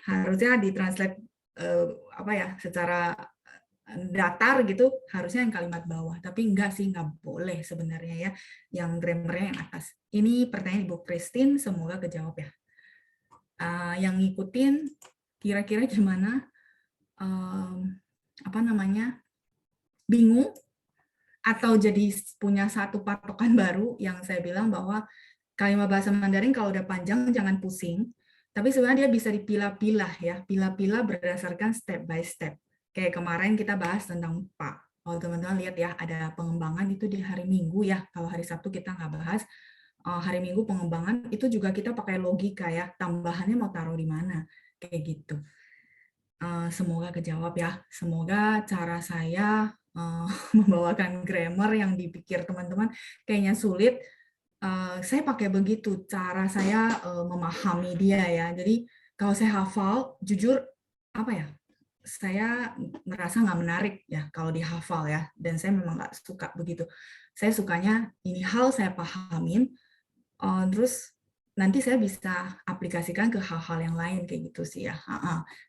Harusnya ditranslate secara datar gitu harusnya yang kalimat bawah, tapi enggak sih, nggak boleh sebenarnya ya yang grammarnya yang atas. Ini pertanyaan Ibu Christine, semoga kejawab ya. Yang ngikutin kira-kira gimana? Bingung atau jadi punya satu patokan baru yang saya bilang bahwa kalimat bahasa Mandarin kalau udah panjang jangan pusing, tapi sebenarnya dia bisa dipilah-pilah ya, pilah-pilah berdasarkan step by step. Kayak kemarin kita bahas tentang Pak. Kalau teman-teman lihat ya, ada pengembangan itu di hari Minggu ya. Kalau hari Sabtu kita nggak bahas. Hari Minggu pengembangan itu juga kita pakai logika ya. Tambahannya mau taruh di mana. Kayak gitu. Semoga kejawab ya. Semoga cara saya membawakan grammar yang dipikir teman-teman kayaknya sulit. saya pakai begitu cara saya memahami dia ya. Jadi kalau saya hafal, jujur apa ya? Saya merasa nggak menarik ya kalau dihafal ya, dan saya memang nggak suka begitu. Saya sukanya ini hal saya pahamin, terus nanti saya bisa aplikasikan ke hal-hal yang lain kayak gitu sih ya.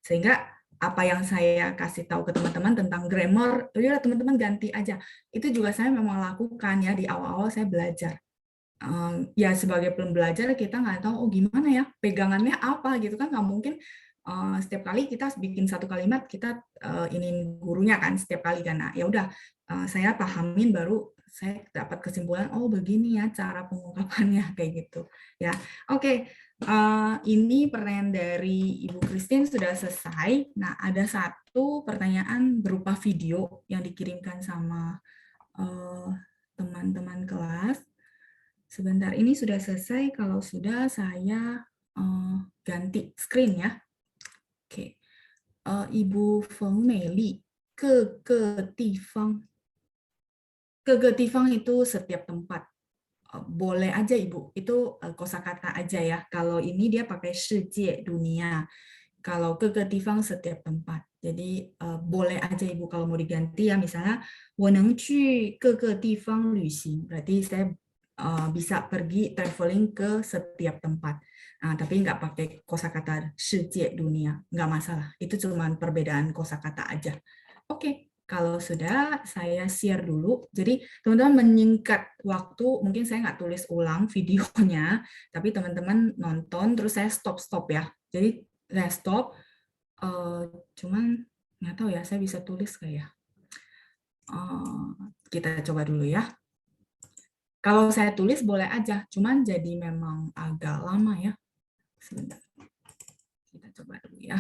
Sehingga apa yang saya kasih tahu ke teman-teman tentang grammar, ya teman-teman ganti aja. Itu juga saya memang lakukan ya di awal-awal saya belajar. Ya sebagai pembelajar kita nggak tahu oh gimana ya pegangannya apa gitu kan, nggak mungkin setiap kali kita bikin satu kalimat kita ini gurunya kan setiap kali kan. Nah, ya udah saya pahamin baru saya dapat kesimpulan oh begini ya cara pengungkapannya kayak gitu ya. Oke, ini pertanyaan dari Ibu Christine sudah selesai. Nah, ada satu pertanyaan berupa video yang dikirimkan sama teman-teman kelas. Sebentar, ini sudah selesai. Kalau sudah, saya ganti screen ya. Oke, Ibu Feng Mei ke Tifang. Ke Tifang itu setiap tempat. Boleh aja Ibu, itu kosakata aja ya. Kalau ini dia pakai shijie dunia. Kalau ke Tifang setiap tempat. Jadi boleh aja Ibu kalau mau diganti ya, misalnya 我能去各个地方旅行. Berarti saya bisa pergi traveling ke setiap tempat. Nah, tapi nggak pakai kosakata 世界 dunia, nggak masalah. Itu cuma perbedaan kosakata aja. Oke, kalau sudah saya share dulu. Jadi teman-teman menyingkat waktu, mungkin saya nggak tulis ulang videonya, tapi teman-teman nonton terus saya stop ya. Jadi saya stop. Cuman nggak tahu ya, saya bisa tulis kayak kita coba dulu ya. Kalau saya tulis boleh aja, cuman jadi memang agak lama ya. Sebentar, kita coba dulu ya.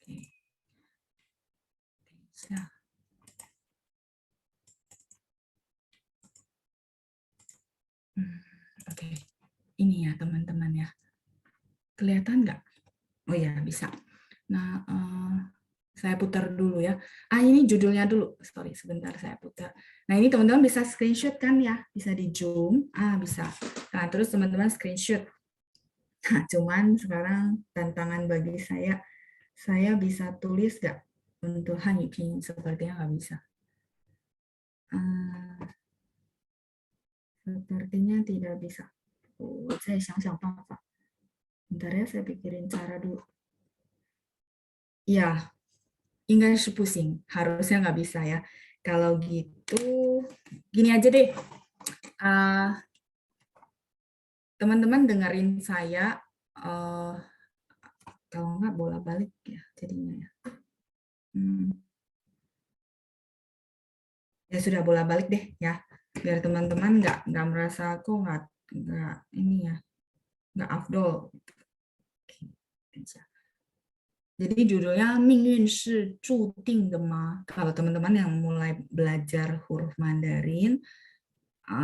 Oke. Oke, ini ya teman-teman ya. Kelihatan nggak? Oh ya, bisa. Nah, saya putar dulu ya. Ini judulnya dulu. Sorry, sebentar saya putar. Nah, ini teman-teman bisa screenshot kan ya? Bisa di zoom. Bisa. Nah, terus teman-teman screenshot. Nah, cuman sekarang tantangan bagi saya bisa tulis nggak untuk Hanyu Pinyin? Sepertinya nggak bisa. Sepertinya tidak bisa. Saya 想想办法. Bentar ya, saya pikirin cara dulu. Ya, 应该是不行, harusnya nggak bisa ya. Kalau gitu, gini aja deh. Teman-teman dengerin saya, kalau nggak bolak-balik ya jadinya ya. Ya sudah bolak-balik deh ya, biar teman-teman nggak merasa kok nggak ini ya, nggak afdol. Jadi judulnya 命运是注定的吗? Kalau teman-teman yang mulai belajar huruf Mandarin,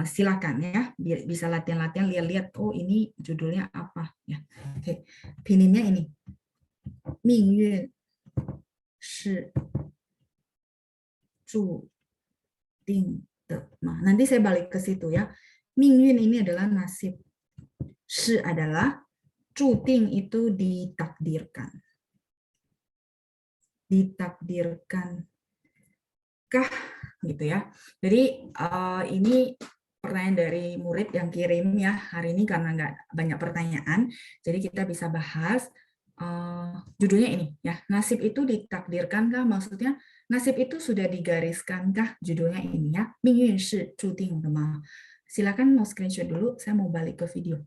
silakan ya, bisa latihan-latihan lihat-lihat, oh ini judulnya apa ya. Oke, pininnya ini. 命运是注定的吗? Nanti saya balik ke situ ya. 命运 ini adalah nasib. 是 adalah 注定 itu ditakdirkan. Ditakdirkan kah gitu ya. Jadi ini pertanyaan dari murid yang kirim ya hari ini karena nggak banyak pertanyaan, jadi kita bisa bahas judulnya ini ya, nasib itu ditakdirkankah, maksudnya nasib itu sudah digariskankah, judulnya ini ya, 命运是注定的吗? Silakan mau screenshot dulu, saya mau balik ke video.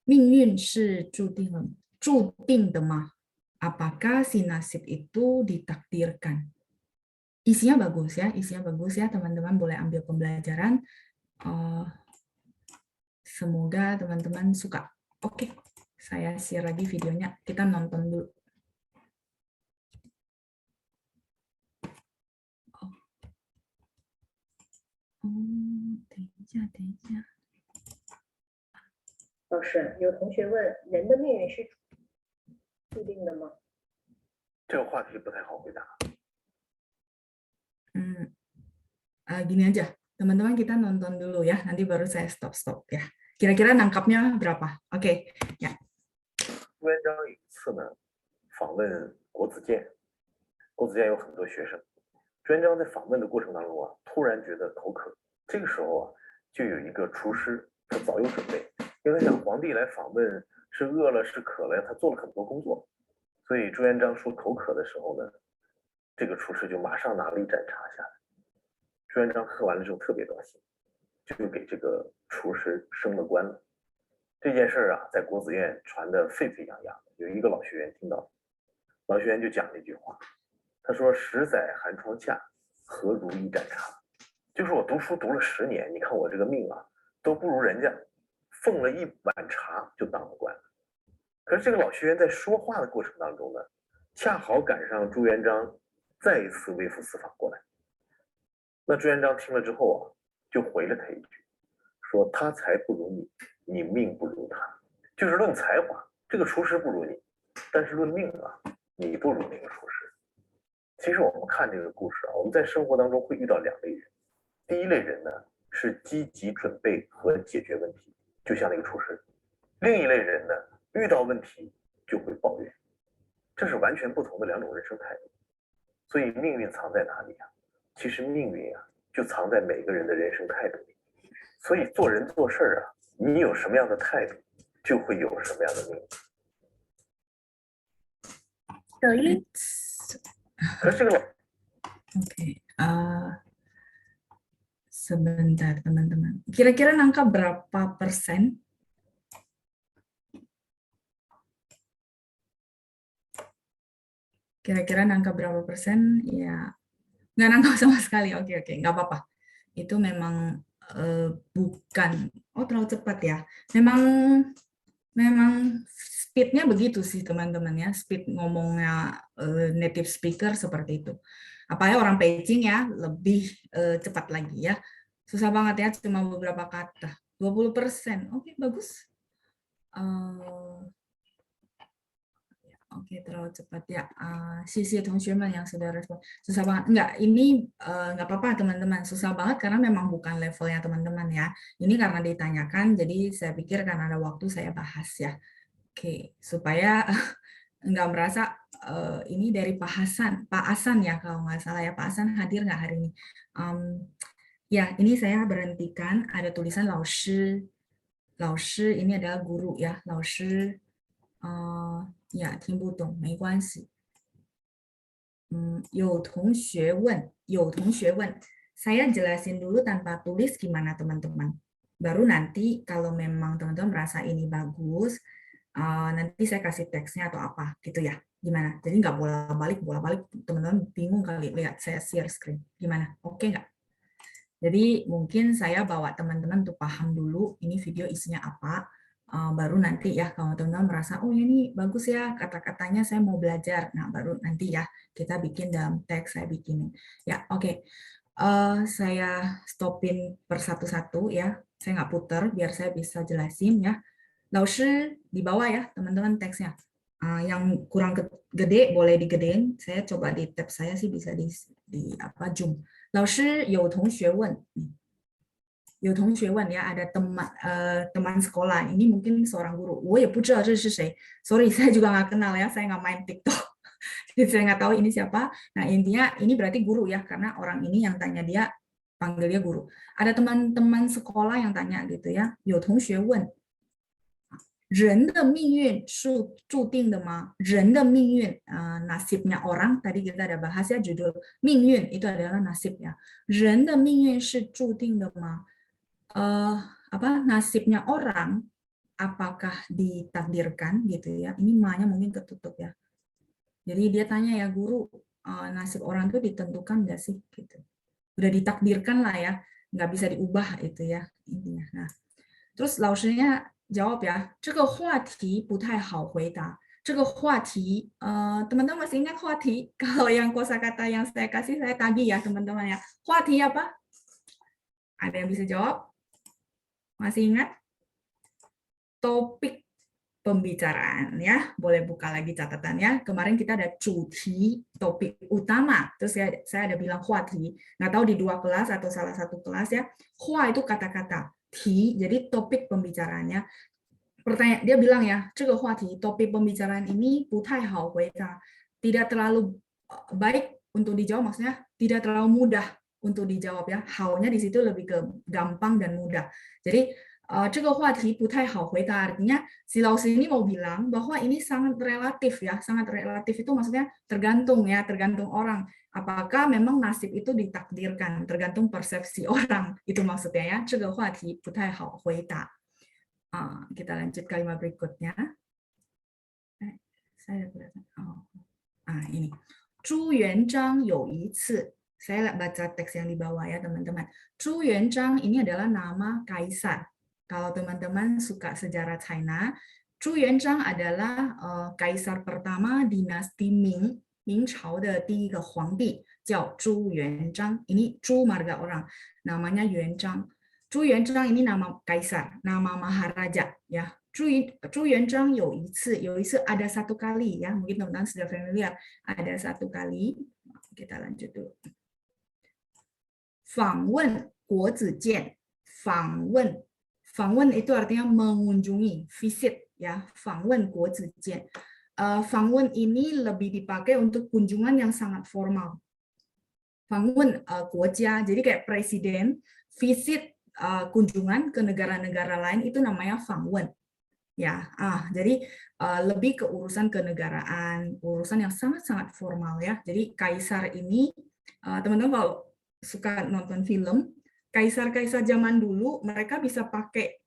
命运是注定的吗? Apakah si nasib itu ditakdirkan? Isinya bagus ya teman-teman, boleh ambil pembelajaran. Semoga teman-teman suka. Oke, saya share lagi videonya, kita nonton dulu. Thank you.
老师，有同学问：人的命运是注定的吗？这个话题不太好回答。
Gini aja, teman-teman kita nonton dulu ya, nanti baru saya stop ya. Kira-kira nangkapnya berapa? Oke, ya.
朱元璋有一次呢访问国子监，国子监有很多学生。朱元璋在访问的过程当中啊，突然觉得口渴，这个时候啊，就有一个厨师，他早有准备，因为他想皇帝来访问是饿了是渴了呀，他做了很多工作，所以朱元璋说口渴的时候呢，这个厨师就马上拿了一盏茶下来。朱元璋喝完了之后特别高兴，就给这个厨师升了官了。这件事啊，在国子监传得沸沸扬扬。有一个老学员听到，老学员就讲了一句话，他说：“10载寒窗下，何如一盏茶。”就是我读书读了10年，你看我这个命啊，都不如人家，奉了一碗茶就当了官了。可是这个老学员在说话的过程当中呢，恰好赶上朱元璋再一次微服私访过来。那朱元璋听了之后啊，就回了他一句，说：“他才不如你，你命不如他。”就是论才华，这个厨师不如你，但是论命啊，你不如那个厨师。其实我们看这个故事啊，我们在生活当中会遇到2类人。第一类人呢，是积极准备和解决问题，就像那个厨师；另一类人呢，遇到问题就会抱怨。这是完全不同的2种人生态度。所以命运藏在哪里啊？其实命运啊，就藏在每个人的人生态度里。所以做人做事啊，你有什么样的态度，就会有什么样的命运。可是这个
Oke, sebentar teman-teman. Kira-kira nangkap berapa persen? Kira-kira nangkap berapa persen? Ya, nggak nangkap sama sekali. Oke, nggak apa-apa. Itu memang bukan. Oh, terlalu cepat ya. Memang speed-nya begitu sih teman-teman ya. Speed ngomongnya native speaker seperti itu. Apalagi orang Beijing ya, lebih cepat lagi ya. Susah banget ya, cuma beberapa kata. 20%. Oke, bagus. Oke, terlalu cepat ya. Sisi teman-teman yang sudah respon. Susah banget. Enggak, ini enggak apa-apa teman-teman. Susah banget karena memang bukan levelnya teman-teman ya. Ini karena ditanyakan, jadi saya pikir karena ada waktu saya bahas ya. Oke, supaya enggak merasa ini dari Pak Hasan ya kalau nggak salah ya. Pak Hasan hadir nggak hari ini? Ya, ini saya berhentikan. Ada tulisan 老师. 老师 ini adalah guru ya. 老师 ya, 听不懂没关系。有同学问 saya jelasin dulu tanpa tulis gimana teman-teman. Baru nanti kalau memang teman-teman merasa ini bagus, nanti saya kasih teksnya atau apa gitu ya. Gimana? Jadi nggak bolak-balik teman-teman bingung kali lihat saya share screen. Gimana? Oke nggak? Jadi mungkin saya bawa teman-teman untuk paham dulu ini video isinya apa. Baru nanti ya kalau teman-teman merasa oh ini bagus ya kata-katanya saya mau belajar, nah baru nanti ya kita bikin dalam teks saya bikinin ya. Oke. Saya stopin per satu-satu ya, saya nggak putar biar saya bisa jelasin ya. 老师 di bawah ya teman-teman teksnya. Yang kurang gede boleh digedein, saya coba di tab saya sih bisa di apa zoom. 老师有同学问 有同学问 ya, ada teman sekolah, ini mungkin seorang guru. 我也不知道这是谁, sorry saya juga nggak kenal ya, saya nggak main TikTok, jadi saya nggak tahu ini siapa. Nah intinya ini berarti guru ya, karena orang ini yang tanya dia panggil dia guru. Ada teman-teman sekolah yang tanya gitu ya, 有同学问人的命运是注定的吗？人的命运, nasibnya orang, tadi kita ada bahas ya judul 命运 itu adalah nasib ya. 人的命运是注定的吗？nasibnya orang apakah ditakdirkan gitu ya. Ini ma-nya mungkin ketutup ya. Jadi dia tanya ya guru, nasib orang itu ditentukan nggak sih gitu. Udah ditakdirkan lah ya, nggak bisa diubah itu ya intinya. Nah, terus 老师nya jawab ya, 这个话题不太好回答。这个话题, teman-teman masih ingat 话题? Kalau yang kosakata yang saya kasih saya tagih ya teman-teman ya. 话题 apa? Ada yang bisa jawab? Masih ingat? Topik pembicaraan ya. Boleh buka lagi catatannya. Kemarin kita ada cuti, topik utama. Terus saya ada bilang huati. Nggak tahu di 2 kelas atau salah satu kelas ya. Hua itu kata-kata. Ti, jadi topik pembicaraannya. Pertanyaan dia bilang ya, 这个话题 topik pembicaraan ini 不太好回答, tidak terlalu baik untuk dijawab, maksudnya tidak terlalu mudah untuk dijawab ya. How-nya di situ lebih ke gampang dan mudah. Jadi 这个话题不太好回答 artinya si Lausi ini mau bilang bahwa ini sangat relatif ya. Sangat relatif itu maksudnya tergantung ya, tergantung orang. Apakah memang nasib itu ditakdirkan, tergantung persepsi orang. Itu maksudnya ya. 这个话题不太好回答. Kita lanjut kalimat berikutnya. Ini. 朱元璋有一次, saya baca teks yang di bawah ya teman-teman. 朱元璋 ini adalah nama kaisar. Kalau teman-teman suka sejarah China, 朱元璋 adalah kaisar pertama dinasti Ming, 明朝的第一个皇帝叫朱元璋. Ini 朱 marga orang, namanya 元璋. 朱元璋 ini nama kaisar, nama maharaja ya. 朱元璋有一次 ada satu kali ya, mungkin teman-teman sudah familiar, ada satu kali. Kita lanjut dulu. 访问国子监, 访问itu artinya mengunjungi, visit ya, 访问国子监. 访问 ini lebih dipakai untuk kunjungan yang sangat formal. 访问国家, jadi kayak presiden visit kunjungan ke negara-negara lain itu namanya 访问 ya. Jadi lebih ke urusan kenegaraan, urusan yang sangat-sangat formal ya. Jadi kaisar ini teman-teman kalau suka nonton film, kaisar-kaisar zaman dulu mereka bisa pakai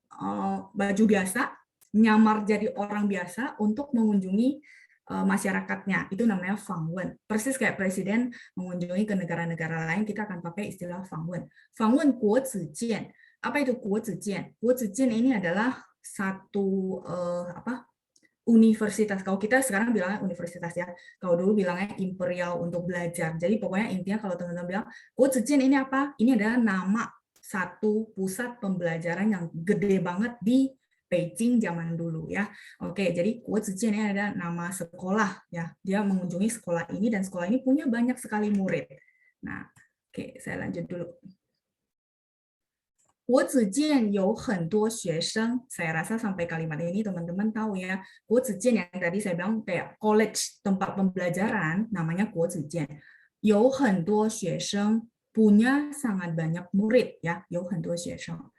baju biasa, nyamar jadi orang biasa untuk mengunjungi masyarakatnya. Itu namanya 访问. Persis kayak presiden mengunjungi ke negara-negara lain, kita akan pakai istilah 访问. 访问国子监. Apa itu 国子监? 国子监 ini adalah satu universitas. Kalau kita sekarang bilangnya universitas ya. Kalau dulu bilangnya imperial untuk belajar. Jadi pokoknya intinya kalau teman-teman bilang 国子监 ini apa? Ini adalah nama satu pusat pembelajaran yang gede banget di Beijing zaman dulu ya. Oke, jadi 国子监 ini ada nama sekolah ya. Dia mengunjungi sekolah ini dan sekolah ini punya banyak sekali murid. Nah, oke, saya lanjut dulu. 国子监有很多学生. Saya rasa sampai kalimat ini teman-teman tahu ya. 国子监 yang tadi saya bilang kayak college, tempat pembelajaran, namanya 国子监. 有很多学生, punya sangat banyak murid ya. 有很多学生.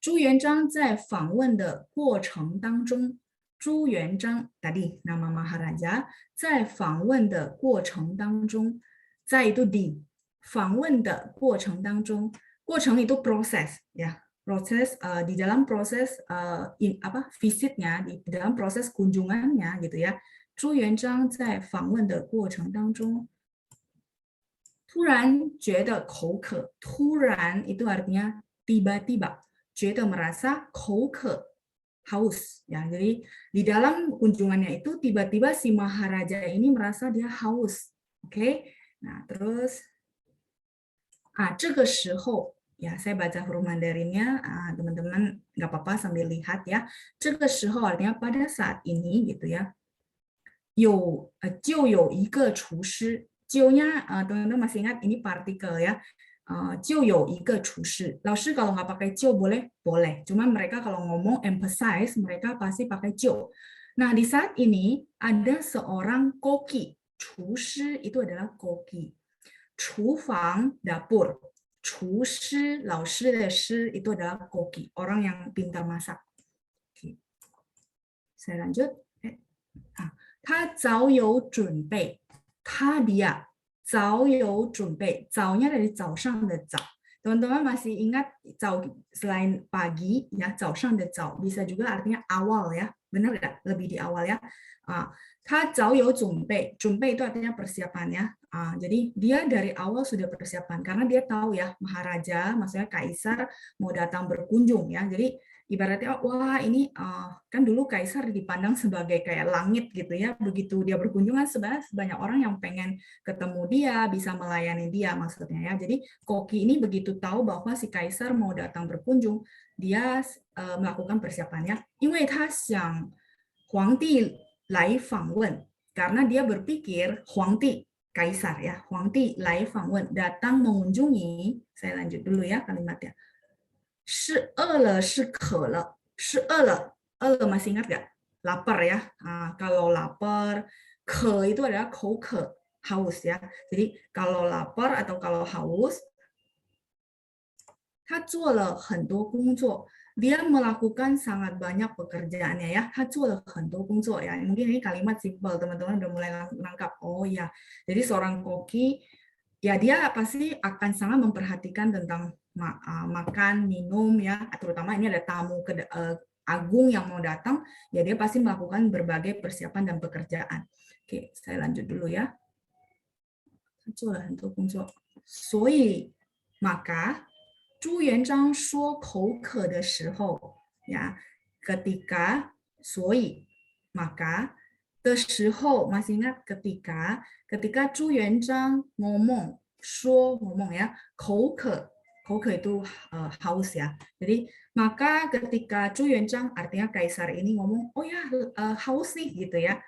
朱元璋在访问的过程当中, 朱元璋 tadi nama maharaja, 在访问的过程当中, 在 itu di 访问的过程当中, 过程 itu proses ya, proses di dalam proses visitnya, di dalam proses kunjungannya gitu ya. 朱元璋在访问的过程当中 突然觉得口渴, 突然 itu artinya tiba-tiba, 觉得 merasa 口渴 haus ya. Jadi di dalam kunjungannya itu tiba-tiba si maharaja ini merasa dia haus. Oke. Nah, terus 这个时候 ya, saya baca huruf Mandarinnya, teman-teman nggak apa-apa sambil lihat ya. 这个时候 artinya pada saat ini gitu ya. 就有一个厨师, 就nya teman-teman masih ingat ini partikel ya. 就有一个厨师. 老师 kalau nggak pakai 就 boleh? Boleh. Cuman mereka kalau ngomong emphasize, mereka pasti pakai 就. Nah, di saat ini ada seorang koki. 厨师 itu adalah koki. 厨房 dapur. 厨师, 老师的师 itu adalah koki, orang yang pintar masak. Saya lanjut. 他早有准备. dia 早有准备. 早nya dari 早上的早. Teman-teman masih ingat 早 selain pagi ya, 早上的早 bisa juga artinya awal ya. Benar nggak? Lebih di awal ya. 他早有准备. 准备 itu artinya persiapan ya. Jadi dia dari awal sudah persiapan karena dia tahu ya maharaja, maksudnya kaisar mau datang berkunjung ya. Jadi ibaratnya wah ini kan dulu kaisar dipandang sebagai kayak langit gitu ya. Begitu dia berkunjung kan sebenarnya banyak orang yang pengen ketemu dia, bisa melayani dia maksudnya ya. Jadi koki ini begitu tahu bahwa si kaisar mau datang berkunjung, dia melakukan persiapannya. 因为他想 Huangdi lai fangwen. Karena dia berpikir Huangdi, kaisar ya, Huangdi lai fangwen, datang mengunjungi. Saya lanjut dulu ya kalimatnya. 是饿了是渴了，是饿了，饿了 masih ingat gak? Lapar ya. Kalau lapar, ke itu adalah 口渴 haus ya. Jadi kalau lapar atau kalau haus, 他做了很多工作. Dia melakukan sangat banyak pekerjaannya ya. 他做了很多工作 ya. Mungkin ini kalimat simpel, teman-teman udah mulai nangkap. Oh ya, jadi seorang koki ya dia pasti akan sangat memperhatikan tentang makan, minum ya, terutama ini ada tamu agung yang mau datang, ya dia pasti melakukan berbagai persiapan dan pekerjaan. Oke, saya lanjut dulu ya. 做了很多工作，所以 maka 朱元璋说口渴的时候 ya ketika 所以 maka的时候 masih ingat ketika 朱元璋 ngomong 说 ngomong ya 口渴 itu haus ya. Jadi maka ketika 朱元璋 artinya kaisar ini ngomong oh ya haus nih gitu ya.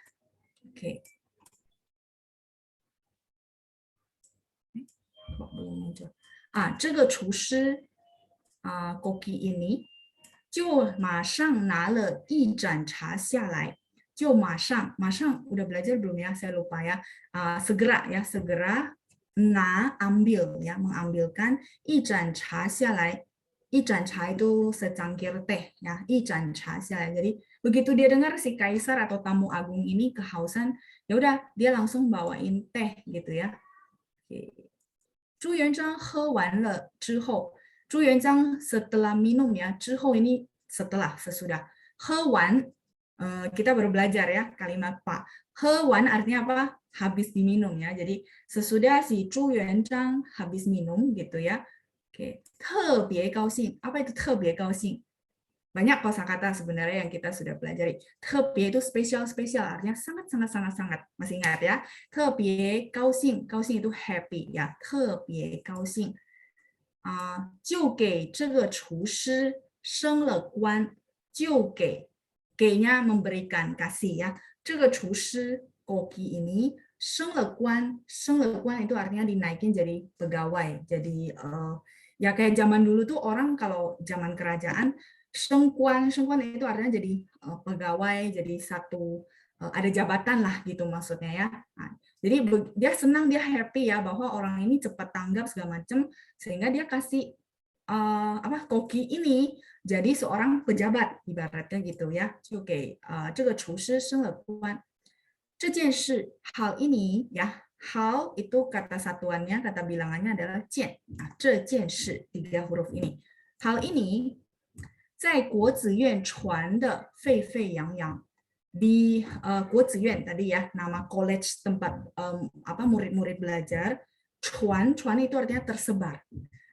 Oke. Kok belum muncul? 这个厨师koki ini 就马上拿了一盏茶下来，就马上 udah belajar belum ya? Saya lupa ya. Segera ya, segera ambil ya, mengambilkan 一盏茶下来. 一盏茶 itu secangkir teh ya, 一盏茶下来. Jadi begitu dia dengar si kaisar atau tamu agung ini kehausan, ya udah dia langsung bawain teh gitu ya. Oke. 朱元璋喝完了之后，朱元璋 setelah minum ya, 之后 ini setelah, sesudah. 喝完, kita baru belajar ya kalimat Pak. 喝完 artinya apa? Habis diminum ya. Jadi sesudah si 朱元璋 habis minum gitu ya. Oke, 特别高兴. Apa itu 特别高兴? Banyak kosakata sebenarnya yang kita sudah pelajari. 特别 itu spesial artinya sangat. Masih ingat ya? 特别高兴 itu happy ya. 特别高兴就给这个厨师升了官，就给nya memberikan kasih ya. 这个厨师 koki ini 升了官itu artinya dinaikin jadi pegawai. Jadi ya kayak zaman dulu tuh orang kalau zaman kerajaan 升官 itu artinya jadi pegawai, jadi satu ada jabatan lah gitu maksudnya ya. Jadi dia senang, dia happy ya bahwa orang ini cepat tanggap segala macam sehingga dia kasih koki ini jadi seorang pejabat ibaratnya gitu ya. Oke, 这个厨师升了官。这件事 hal ini ya, hal itu kata satuannya, kata bilangannya adalah 件. 这件事 3 huruf ini. Hal ini 在国子院传的沸沸扬扬. Di 国子院 tadi ya, nama college tempat murid-murid belajar. 传 itu artinya tersebar.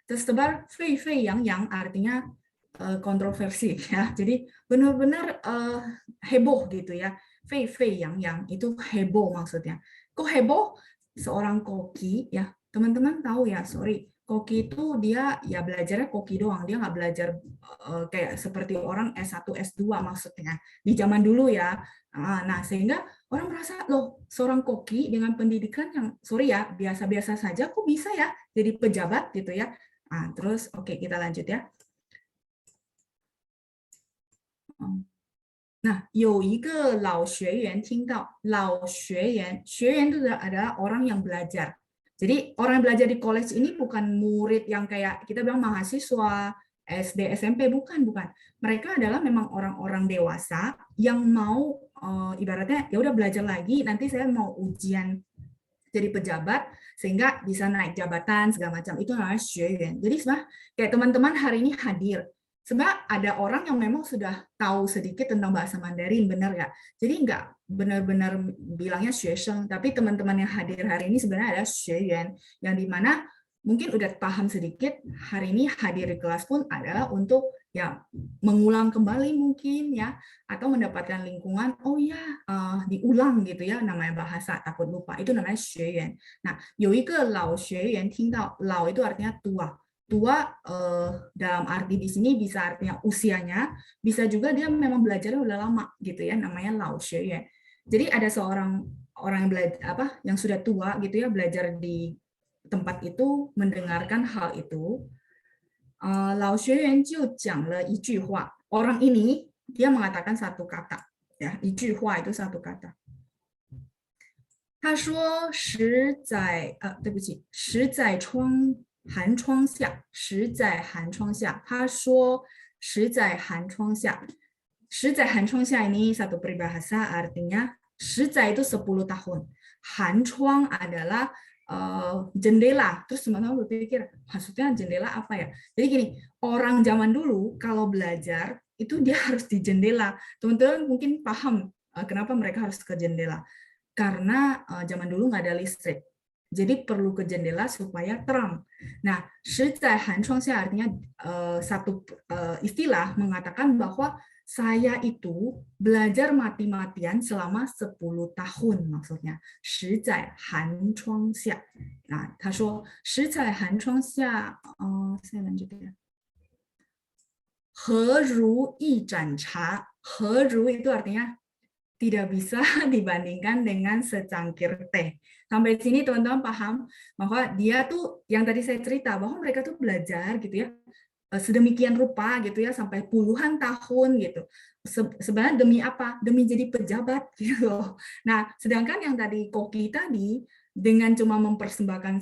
Tersebar 沸沸扬扬 artinya kontroversi ya. Jadi benar-benar heboh gitu ya. 沸沸扬扬 itu heboh maksudnya. Kok heboh? Seorang koki ya, teman-teman tahu ya, sorry. Koki itu dia ya belajarnya koki doang, dia nggak belajar kayak seperti orang S1, S2 maksudnya di zaman dulu ya. Nah, sehingga orang merasa loh seorang koki dengan pendidikan yang sorry ya biasa-biasa saja kok bisa ya jadi pejabat gitu ya. Terus oke, kita lanjut ya. Nah, 有一个老学员听到，老学员 itu adalah orang yang belajar. Jadi orang yang belajar di college ini bukan murid yang kayak kita bilang mahasiswa, SD, SMP, bukan. Mereka adalah memang orang-orang dewasa yang mau ibaratnya ya udah belajar lagi, nanti saya mau ujian jadi pejabat sehingga bisa naik jabatan segala macam. Itu namanya 学员. Jadi sebenarnya kayak teman-teman hari ini hadir. Sebenarnya ada orang yang memang sudah tahu sedikit tentang bahasa Mandarin, benar nggak? Jadi nggak benar-benar bilangnya 学生, tapi teman-teman yang hadir hari ini sebenarnya adalah 学员, yang dimana mungkin udah paham sedikit, hari ini hadir di kelas pun adalah untuk ya mengulang kembali mungkin ya, atau mendapatkan lingkungan, oh ya diulang gitu ya, namanya bahasa takut lupa, itu namanya 学员. Nah, 有一个老学员听到, 老 itu artinya tua. tua dalam arti di sini bisa artinya usianya, bisa juga dia memang belajarnya udah lama gitu ya, namanya lao xue yuan. Jadi ada seorang orang yang belajar yang sudah tua gitu ya, belajar di tempat itu, mendengarkan hal itu. Lao xue yuan jiu jiang le yi句话. Orang ini dia mengatakan satu kata ya, 一句话 itu satu kata. 他说时在对不起，时在寒窗下，时在寒窗下。他说时在寒窗下，时在寒窗下 ini satu peribahasa artinya 时在 itu 10 tahun. 寒窗 adalah jendela. Terus teman-teman berpikir, maksudnya jendela apa ya? Jadi gini, orang zaman dulu kalau belajar itu dia harus di jendela. Teman-teman mungkin paham kenapa mereka harus ke jendela. Karena zaman dulu nggak ada listrik. Jadi perlu ke jendela supaya terang. Nah, 时在寒窗下 artinya satu istilah mengatakan bahwa saya itu belajar mati-matian selama 10 tahun maksudnya. 时在寒窗下. Nah, 他说时在寒窗下, saya lanjut ya. 何如一盏茶. 何如 itu artinya tidak bisa dibandingkan dengan secangkir teh. Sampai sini teman-teman paham bahwa dia tuh yang tadi saya cerita bahwa mereka tuh belajar gitu ya sedemikian rupa gitu ya sampai puluhan tahun gitu. Sebenarnya demi apa? Demi jadi pejabat gitu. Nah, sedangkan yang tadi koki tadi dengan cuma mempersembahkan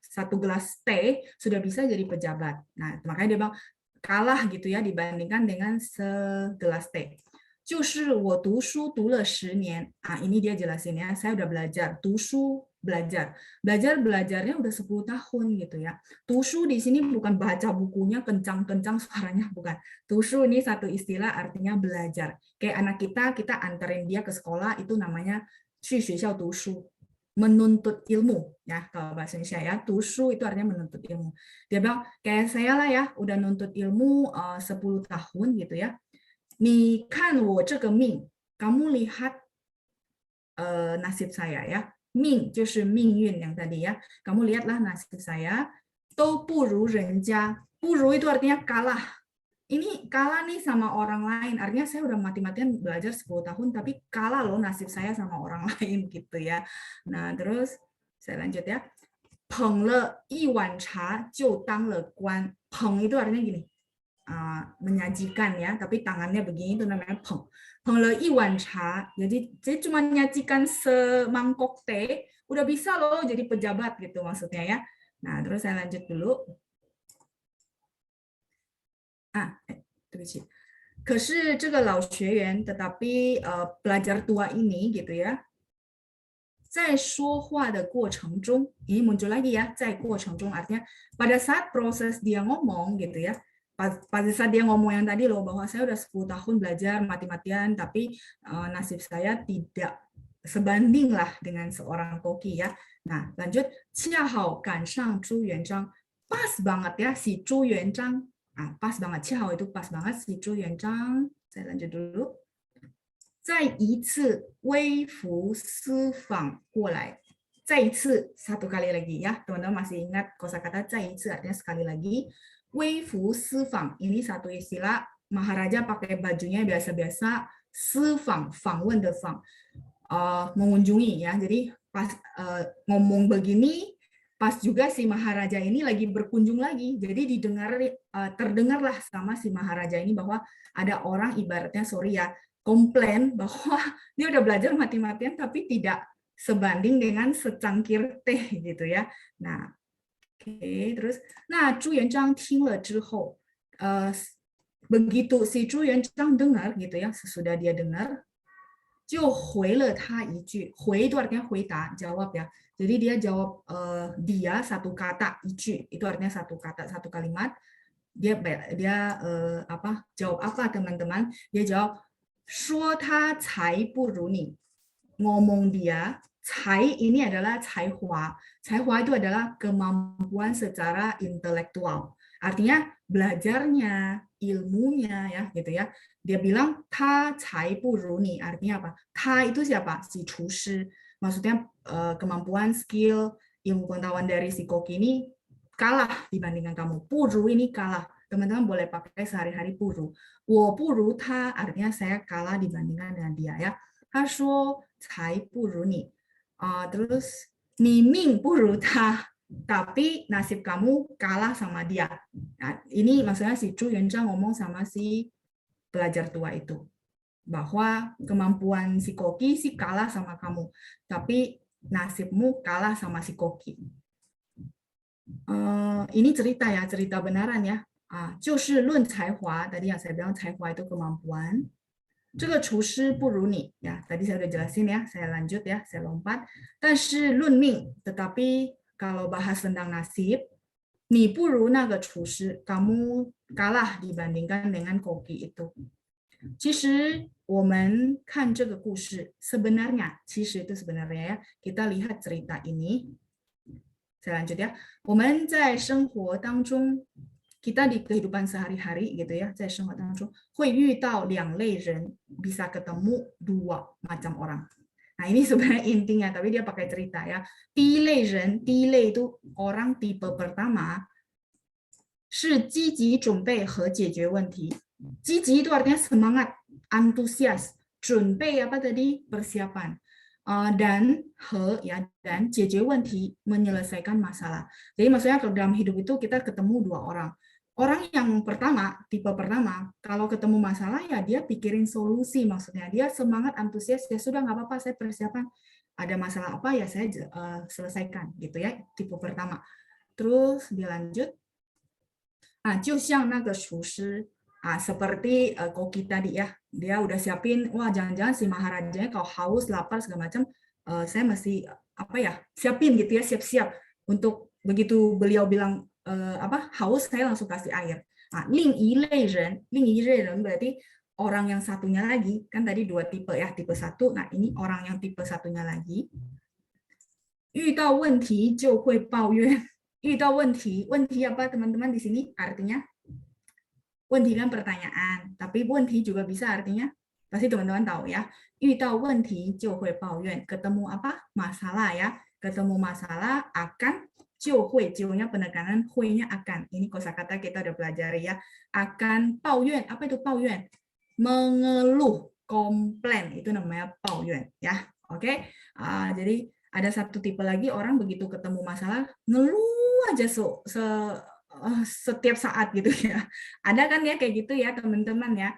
satu gelas teh sudah bisa jadi pejabat. Nah, makanya dia bilang kalah gitu ya dibandingkan dengan segelas teh. 就是我读书读了10年. Ini dia jelasin ya, saya udah belajar. 读书 belajar. Belajarnya udah 10 tahun gitu ya. 读书 di sini bukan baca bukunya kencang-kencang suaranya, bukan. 读书 ini satu istilah artinya belajar. Kayak anak kita anterin dia ke sekolah itu namanya 去学校读书. Menuntut ilmu ya kalau bahasa Indonesia ya. 读书 itu artinya menuntut ilmu. Dia bilang kayak saya lah ya, udah nuntut ilmu 10 tahun gitu ya. 你看我这个命, kamu lihat nasib saya ya. 命就是命运 yang tadi ya. Kamu lihatlah nasib saya. 都不如人家. 不如 itu artinya kalah. Ini kalah nih sama orang lain. Artinya saya udah mati-matian belajar 10 tahun, tapi kalah loh nasib saya sama orang lain gitu ya. Nah terus saya lanjut ya. 捧了一碗茶就当了官. 捧 itu artinya gini. Menyajikan ya, tapi tangannya begini itu namanya peng. Pengle iwan cha, jadi cuma menyajikan semangkok teh, udah bisa loh jadi pejabat gitu maksudnya ya. Nah, terus saya lanjut dulu. 对不起. 可是这个老学员 tetapi pelajar tua ini gitu ya. 在说话的过程中, ini muncul lagi ya, 在过程中 artinya pada saat proses dia ngomong gitu ya. Pada saat dia ngomong yang tadi loh bahwa saya udah 10 tahun belajar mati-matian tapi nasib saya tidak sebanding lah dengan seorang koki ya. Nah, lanjut. 恰好赶上朱元璋. Pas banget ya si Zhu Yuanzhang. Pas banget. 恰好 itu pas banget si Zhu Yuanzhang. Saya lanjut dulu. 再一次微服私访过来. 再一次, satu kali lagi ya. Teman-teman masih ingat kosakata 再一次artinya sekali lagi. 微服私访 ini satu istilah Maharaja pakai bajunya biasa-biasa, 私访 访问的访, mengunjungi ya. Jadi pas ngomong begini, pas juga si Maharaja ini lagi berkunjung lagi. Jadi terdengarlah sama si Maharaja ini bahwa ada orang ibaratnya komplain bahwa dia udah belajar mati-matian tapi tidak sebanding dengan secangkir teh gitu ya. Nah, Oke, terus, nah Zhu Yuanzhang 听了之后, begitu si Zhu Yuanzhang dengar gitu ya, sesudah dia dengar, 就回了他一句, 回 itu artinya 回答, jawab ya. Jadi dia jawab dia satu kata, 一句 itu artinya satu kata, satu kalimat. Dia jawab apa teman-teman? Dia jawab, 说他才不如你, ngomong dia. Cai ini adalah caihua. Caihua itu adalah kemampuan secara intelektual. Artinya belajarnya, ilmunya ya gitu ya. Dia bilang ta cai bu ru ni. Artinya apa? Ta itu siapa? Si chushi. Maksudnya kemampuan, skill, ilmu pengetahuan dari si koki ini kalah dibandingkan kamu. Puru ini kalah. Teman-teman boleh pakai sehari-hari puru. Wo puru ta artinya saya kalah dibandingkan dengan dia ya. Ta shuo cai puru ni. Terus ni ming puru ta, tapi nasib kamu kalah sama dia. Nah, ini maksudnya si Zhu Yuanzhang ngomong sama si pelajar tua itu bahwa kemampuan si Koki sih kalah sama kamu, tapi nasibmu kalah sama si Koki. Ini cerita ya, cerita benaran ya. 就是论才华, tadi yang saya bilang 才华 itu kemampuan. 这个厨师不如你 ya, tadi saya udah jelasin ya, saya lanjut ya, saya lompat. 但是论命, tetapi kalau bahas tentang nasib, 你不如那个厨师, kamu kalah dibandingkan dengan Koki itu. 其实我们看这个故事 sebenarnya, 其实itu sebenarnya ya, kita lihat cerita ini. Saya lanjut ya. 我们在生活当中 kita di kehidupan sehari-hari gitu ya, 在生活当中会遇到两类人, bisa ketemu dua macam orang. Nah, ini sebenarnya intinya, tapi dia pakai cerita ya. 第一类人, 第一类 itu orang tipe pertama 是积极准备和解决问题. 积极 itu artinya semangat, antusias. 准备 apa tadi? Persiapan. Dan ya, dan 解决问题, menyelesaikan masalah. Jadi maksudnya kalau dalam hidup itu kita ketemu dua orang. Orang yang pertama, tipe pertama, kalau ketemu masalah ya dia pikirin solusi, maksudnya dia semangat, antusias, ya sudah nggak apa-apa, saya persiapan. Ada masalah apa ya saya selesaikan gitu ya, tipe pertama. Terus dilanjut. 就像那个厨师 seperti Koki tadi ya, dia udah siapin, wah jangan-jangan si Maharajanya kalau haus, lapar segala macam, saya mesti apa ya, siapin gitu ya, siap-siap untuk begitu beliau bilang haus, saya langsung kasih air. Ling yi lei ren berarti orang yang satunya lagi, kan tadi dua tipe ya, tipe satu, nah ini orang yang tipe satunya lagi. 遇到问题就会抱怨. 遇到问题 apa teman-teman di sini artinya? 问题kan pertanyaan, tapi 问题 juga bisa artinya, pasti teman-teman tahu ya. 遇到问题就会抱怨, ketemu apa? Masalah ya. Ketemu masalah akan 就会, 就nya penekanan, 会nya akan. Ini kosakata kita udah pelajari ya. Akan 抱怨, apa itu 抱怨? Mengeluh, komplain, itu namanya 抱怨ya. Oke. Jadi ada satu tipe lagi orang begitu ketemu masalah ngeluh aja setiap saat gitu ya. Ada kan ya kayak gitu ya teman-teman ya.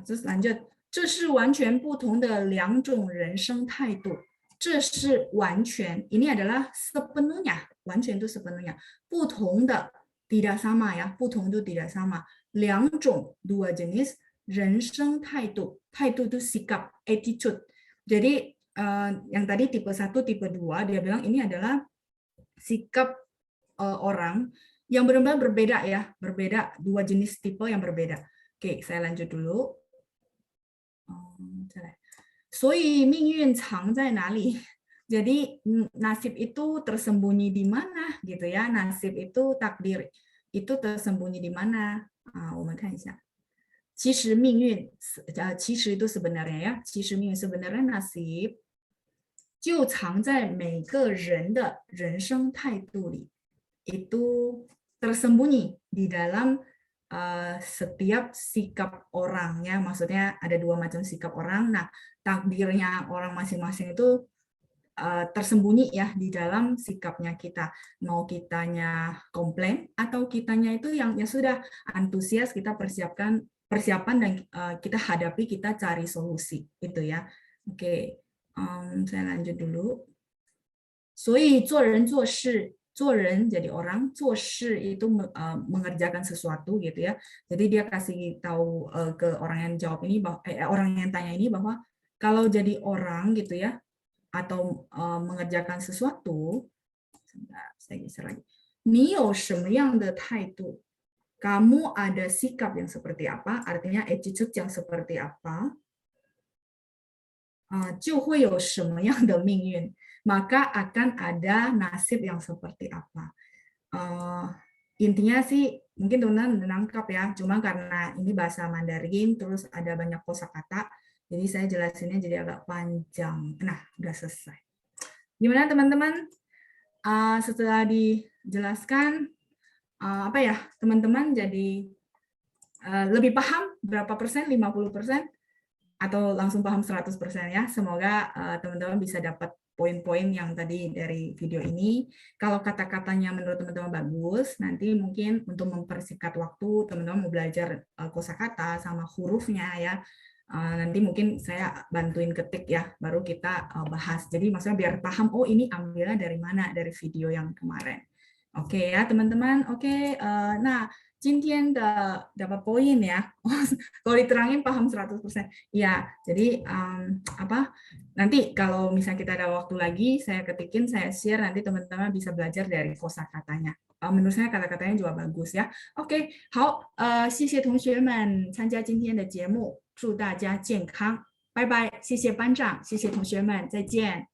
Terus lanjut. 这是完全不同的两种人生态度. 这是完全, ini adalah sepenuhnya, 完全 itu sepenuhnya. 不同的 tidak sama ya, 不同 itu tidak sama. 两种 dua jenis 人生态度, 态度 itu sikap, attitude. Jadi yang tadi tipe 1, tipe 2, dia bilang ini adalah sikap orang yang benar-benar berbeda ya, berbeda, dua jenis tipe yang berbeda. Oke, saya lanjut dulu. 所以命运藏在哪里? Jadi nasib itu tersembunyi di mana gitu ya, nasib itu takdir itu tersembunyi di mana? 我们看一下. 其实命运, 其实 itu sebenarnya ya, 其实命运 sebenarnya nasib 就藏在每个人的人生态度里. Itu tersembunyi di dalam setiap sikap orang ya, maksudnya ada dua macam sikap orang. Nah, takdirnya orang masing-masing itu tersembunyi ya di dalam sikapnya kita. Mau kitanya komplain atau kitanya itu yang ya sudah antusias, kita persiapan dan kita hadapi, kita cari solusi itu ya. Oke, saya lanjut dulu. 所以做人做事 做人 jadi orang, 做事 itu mengerjakan sesuatu gitu ya. Jadi dia kasih tahu ke orang yang jawab ini orang yang tanya ini bahwa kalau jadi orang gitu ya atau mengerjakan sesuatu, sebentar, saya geser lagi. 你有什么样的态度? Kamu ada sikap yang seperti apa? Artinya attitude yang seperti apa? 就会有什么样的命运? Maka akan ada nasib yang seperti apa. Intinya sih mungkin teman-teman menangkap ya, cuma karena ini bahasa Mandarin, terus ada banyak kosakata, jadi saya jelasinnya jadi agak panjang. Nah, udah selesai. Gimana teman-teman? Setelah dijelaskan, apa ya, teman-teman jadi lebih paham berapa persen, 50%, atau langsung paham 100% ya. Semoga teman-teman bisa dapat poin-poin yang tadi dari video ini. Kalau kata-katanya menurut teman-teman bagus, nanti mungkin untuk mempersingkat waktu, teman-teman mau belajar kosakata sama hurufnya ya. Nanti mungkin saya bantuin ketik ya, baru kita bahas. Jadi maksudnya biar paham, oh ini ambilnya dari mana, dari video yang kemarin. Oke ya teman-teman, oke. Nah, 今天的 dapat poin ya. Kalau diterangin paham 100%. Ya, jadi apa? Nanti kalau misalnya kita ada waktu lagi, saya ketikin, saya share, nanti teman-teman bisa belajar dari kosakatanya. Menurut saya kata-katanya juga bagus ya. Oke, 好，谢谢同学们参加今天的节目，祝大家健康，拜拜，谢谢班长，谢谢同学们，再见。